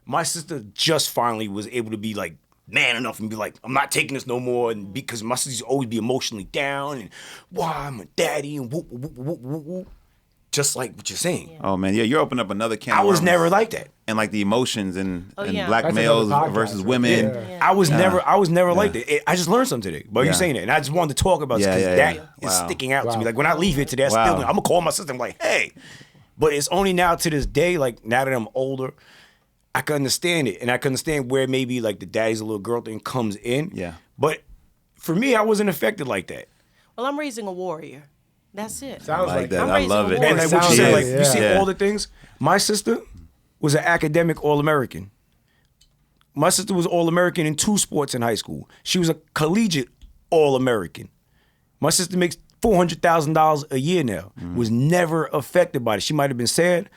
S3: my sister just finally was able to be like man enough and be like, I'm not taking this no more. And because my sister used to always be emotionally down and why I'm a daddy and whoop, whoop, whoop, whoop, whoop. Just like what you're saying.
S5: Yeah.
S2: Oh man, yeah, you're opening up another can.
S3: I was never like that.
S2: And like the emotions and black
S4: That's
S2: males
S4: another podcast,
S2: versus
S4: right?
S2: women.
S4: Yeah.
S3: I was never like that. I just learned something today by you saying it, and I just wanted to talk about this because that is sticking out to me. Like when I leave here today, I'm gonna call my sister. I'm like, hey, but it's only now to this day, like now that I'm older, I can understand it, and I can understand where maybe like the daddy's a little girl thing comes in.
S2: Yeah.
S3: But for me, I wasn't affected like that.
S5: Well, I'm raising a warrior. That's it.
S4: Sounds like
S2: that.
S5: I'm
S2: I
S5: raising
S2: love
S5: a
S2: it.
S5: warrior.
S3: And like what you said, like you see
S2: Yeah.
S3: all the things. My sister was an academic All-American. My sister was All-American in 2 sports in high school. She was a collegiate All-American. My sister makes $400,000 a year now. Was never affected by it. She might have been sad,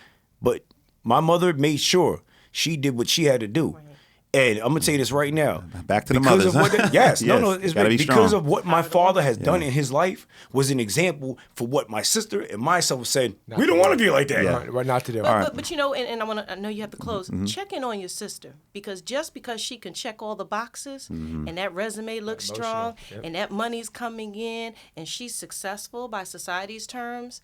S3: but my mother made sure she did what she had to do. Right. And I'm gonna tell you this right now.
S2: Back to the mothers.
S3: Yes,
S2: yes.
S3: no, it's
S2: Gotta be
S3: because
S2: strong.
S3: of what my father has done in his life was an example for what my sister and myself said. We don't want to be like that.
S2: Yeah.
S4: What not to do.
S5: But you know, and I know you have to close. Check in on your sister because just because she can check all the boxes and that resume looks strong and that money's coming in and she's successful by society's terms.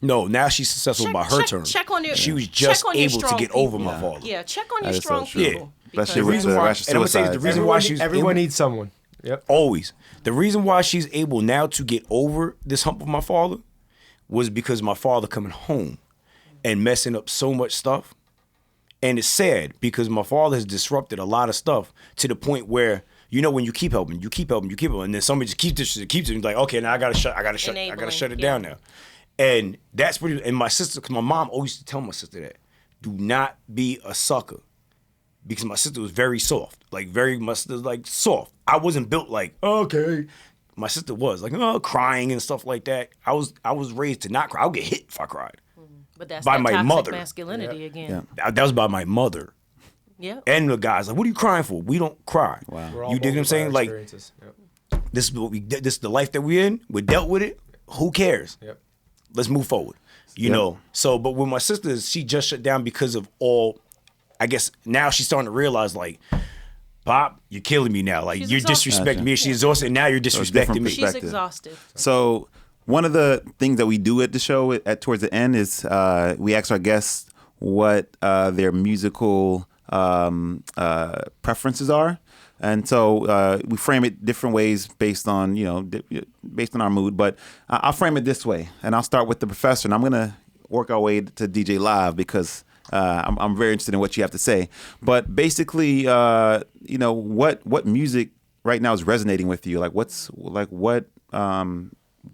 S3: No, now she's successful by her terms.
S5: Check on your.
S3: She was just able to get over my father.
S5: Yeah, check on your
S2: is so
S5: strong
S2: true.
S5: people.
S2: Especially
S3: The
S2: with
S3: reason
S2: the
S3: why,
S2: rash of
S3: and I'm gonna say
S2: suicide.
S3: the reason why she's
S4: Everyone
S3: able,
S4: needs someone. Yep.
S3: always the reason why she's able now to get over this hump of my father was because my father coming home and messing up so much stuff, and it's sad because my father has disrupted a lot of stuff to the point where when you keep helping, and then somebody just keeps it. Like, okay, now I gotta shut it down now. And that's pretty. And my sister, because my mom always used to tell my sister that, do not be a sucker, because my sister was very soft, like soft. I wasn't built like okay. My sister was like crying and stuff like that. I was raised to not cry. I'll get hit if I cried.
S5: But that's
S3: by
S5: that
S3: my
S5: toxic
S3: mother.
S5: masculinity again.
S3: That was by my mother.
S5: Yeah.
S3: And the guys like, what are you crying for? We don't cry.
S2: Wow.
S4: We're all
S3: You dig what I'm
S4: molded by
S3: saying?
S4: our
S3: Like,
S4: experiences.
S3: This is this is the life that we're in. We dealt with it. Who cares?
S4: Yep.
S3: Let's move forward. You know. So, but with my sister, she just shut down because of all. I guess now she's starting to realize, like, Pop, you're killing me now. Like, you're disrespecting me. She's exhausted. And now you're disrespecting me.
S5: She's exhausted.
S2: So one of the things that we do at the show towards the end is we ask our guests what their musical preferences are. And so we frame it different ways based on, based on our mood. But I'll frame it this way, and I'll start with the professor. And I'm going to work our way to DJ Lyve because I'm very interested in what you have to say. But basically, what music right now is resonating with you? Like,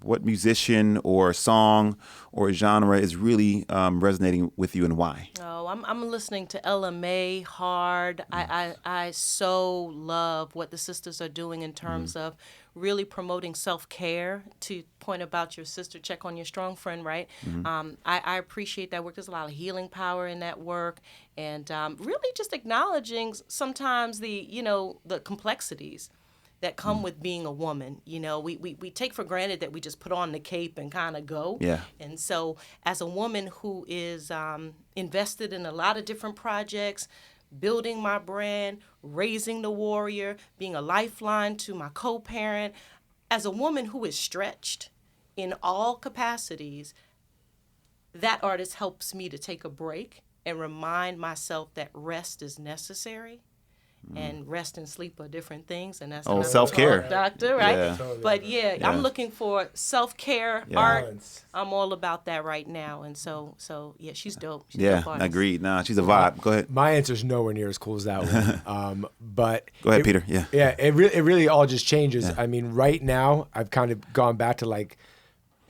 S2: what musician or song or genre is really resonating with you, and why?
S5: Oh, I'm listening to Ella May hard. I so love what the sisters are doing in terms of really promoting self-care. To point about your sister, check on your strong friend, right? I appreciate that work. There's a lot of healing power in that work, and really just acknowledging sometimes the complexities that come with being a woman. We take for granted that we just put on the cape and kind of go.
S2: Yeah.
S5: And so as a woman who is invested in a lot of different projects, building my brand, raising the warrior, being a lifeline to my co-parent, as a woman who is stretched in all capacities, that artist helps me to take a break and remind myself that rest is necessary. And rest and sleep are different things, and that's
S2: self-care,
S5: doctor, right?
S2: Yeah.
S5: But I'm looking for self-care art.
S4: Balance.
S5: I'm all about that right now, and so she's dope. She's a dope artist.
S2: Agreed. Nah, she's a vibe. Go ahead.
S4: My answer is nowhere near as cool as that one. But
S2: Go ahead, Peter. Yeah.
S4: Yeah, it really all just changes. I mean, right now I've kind of gone back to like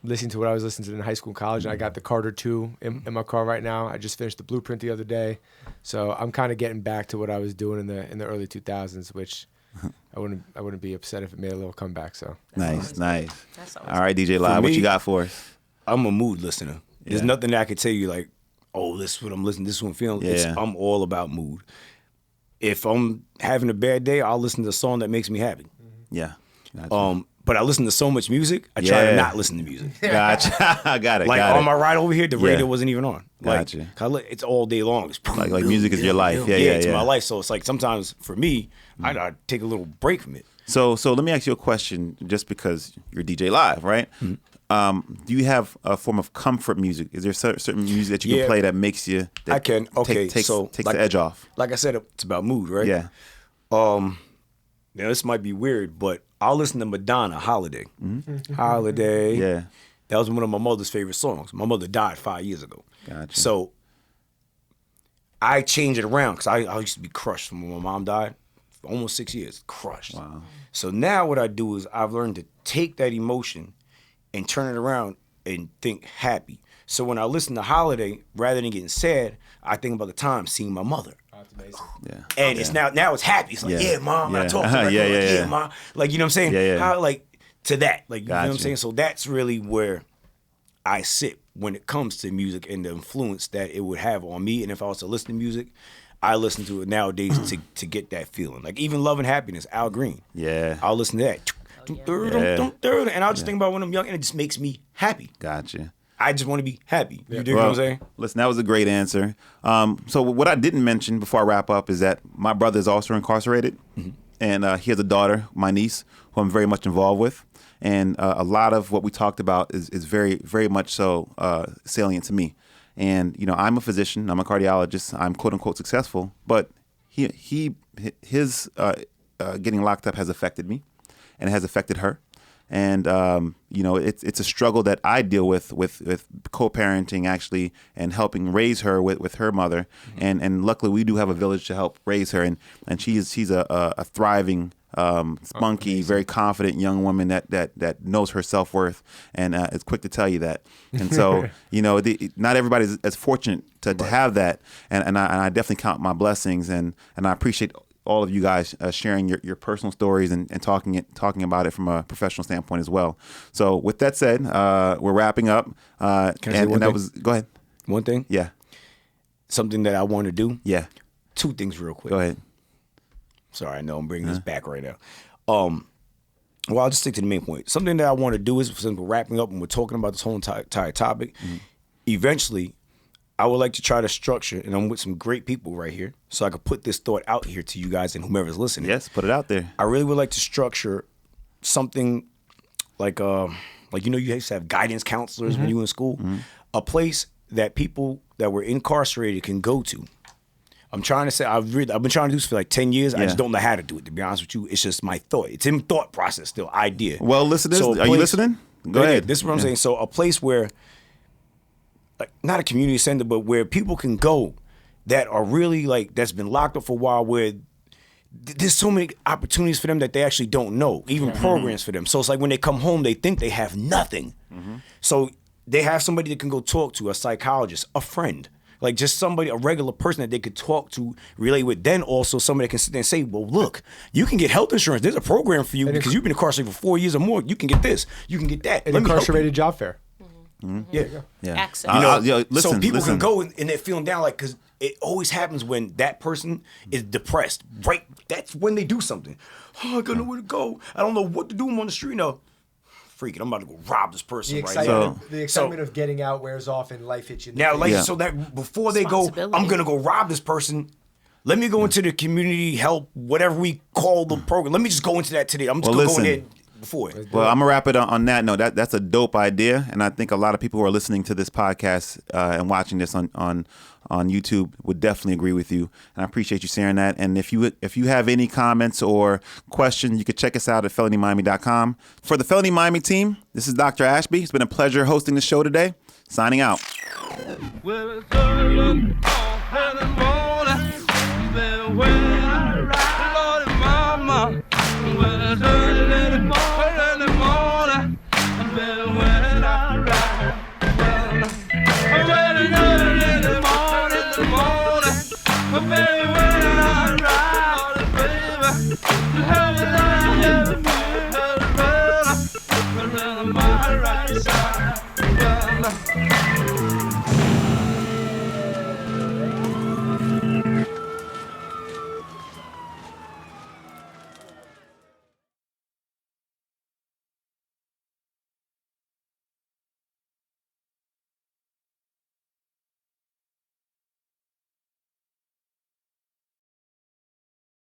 S4: listening to what I was listening to in high school and college, and I got the Carter 2 in my car right now. I just finished the Blueprint the other day, so I'm kind of getting back to what I was doing in the early 2000s, which I wouldn't be upset if it made a little comeback. So
S2: Nice. All right, DJ
S3: For
S2: Lyve, what
S3: me,
S2: you got for us?
S3: I'm a mood listener. There's nothing that I could tell you like, oh, this is what I'm listening, this is what I'm feeling.
S2: Yeah.
S3: I'm all about mood. If I'm having a bad day, I'll listen to a song that makes me happy.
S2: Yeah. Gotcha.
S3: But I listen to so much music, I try to not listen to music.
S2: Gotcha. I got it.
S3: Like on my ride over here, the radio wasn't even on. Like,
S2: Gotcha.
S3: it's all day long. It's
S2: Like music is your life. Yeah,
S3: it's my life. So it's like sometimes for me, I gotta take a little break from it.
S2: So let me ask you a question, just because you're DJ Lyve, right? Do you have a form of comfort music? Is there certain music that you can play that makes you? That
S3: I can. Okay,
S2: takes
S3: so
S2: takes
S3: like,
S2: the edge off.
S3: Like I said, it's about mood, right?
S2: Yeah.
S3: Now this might be weird, but I'll listen to Madonna, Holiday. Holiday.
S2: Yeah.
S3: That was one of my mother's favorite songs. My mother died 5 years ago.
S2: Gotcha.
S3: So I changed it around because I used to be crushed when my mom died. For almost 6 years, crushed.
S2: Wow.
S3: So now what I do is I've learned to take that emotion and turn it around and think happy. So when I listen to Holiday, rather than getting sad, I think about the time seeing my mother.
S4: that's amazing.
S2: Yeah.
S3: And it's now it's happy. It's like, yeah, mom, I talk to her.
S2: Yeah.
S3: Mom. Like, you know what I'm saying?
S2: Yeah.
S3: How, like, to that. Like, you know what I'm
S2: Gotcha.
S3: saying? So that's really where I sit when it comes to music and the influence that it would have on me. And if I was to listen to music, I listen to it nowadays to get that feeling. Like even Love and Happiness, Al Green.
S2: Yeah.
S3: I'll listen to that. And I'll just think about when I'm young and it just makes me happy.
S2: Gotcha.
S3: I just want to be happy. You dig what I'm saying?
S2: Listen, that was a great answer. So what I didn't mention before I wrap up is that my brother is also incarcerated, and he has a daughter, my niece, who I'm very much involved with. And a lot of what we talked about is very, very much so salient to me. And I'm a physician, I'm a cardiologist, I'm quote unquote successful, but his getting locked up has affected me, and it has affected her. And it's a struggle that I deal with co-parenting actually, and helping raise her with her mother. And luckily we do have a village to help raise her. And she's a thriving, spunky, very confident young woman that knows her self-worth and is quick to tell you that. And so not everybody's as fortunate to have that. And I definitely count my blessings, and I appreciate all of you guys sharing your personal stories and talking about it from a professional standpoint as well. So with that said, we're wrapping up. Go ahead.
S3: One thing?
S2: Yeah.
S3: Something that I want to do?
S2: Yeah.
S3: Two things real quick.
S2: Go ahead.
S3: Sorry, I know I'm bringing this back right now. Well, I'll just stick to the main point. Something that I want to do is, since we're wrapping up and we're talking about this whole entire topic, eventually I would like to try to structure, and I'm with some great people right here, so I could put this thought out here to you guys and whomever's listening.
S2: Yes, put it out there.
S3: I really would like to structure something like you used to have guidance counselors when you were in school, a place that people that were incarcerated can go to. I'm trying to say, I've been trying to do this for like 10 years. I just don't know how to do it, to be honest with you. It's just my thought. It's in thought process still, idea.
S2: Well, listeners, are you listening? Go ahead.
S3: This is what I'm saying. So a place where, like, not a community center, but where people can go that are really like, that's been locked up for a while, where there's so many opportunities for them that they actually don't know, even programs for them. So it's like when they come home, they think they have nothing. So they have somebody that can go talk to, a psychologist, a friend. Like just somebody, a regular person that they could talk to, relate with. Then also somebody that can sit there and say, well, look, you can get health insurance. There's a program for you because you've been incarcerated for 4 years or more. You can get this. You can get that.
S4: An incarcerated job fair.
S3: Yeah.
S5: Access.
S3: So people can go and they're feeling down, like, because it always happens when that person is depressed. Right? That's when they do something. Oh, I got nowhere to go. I don't know what to do. I'm on the street now. Freaking, I'm about to go rob this person
S4: The excitement of getting out wears off and life hits you.
S3: So that before they go, I'm gonna go rob this person. Let me go into the community help, whatever we call the program. Let me just go into that today. I'm just gonna go in there before it.
S2: Well, I'm gonna wrap it on that note. That's a dope idea, and I think a lot of people who are listening to this podcast and watching this on YouTube would definitely agree with you. And I appreciate you sharing that. And if you have any comments or questions, you could check us out at felonymiami.com. For the Felony Miami team, this is Dr. Ashby. It's been a pleasure hosting the show today. Signing out.
S6: Baby, when I ride, baby, you have a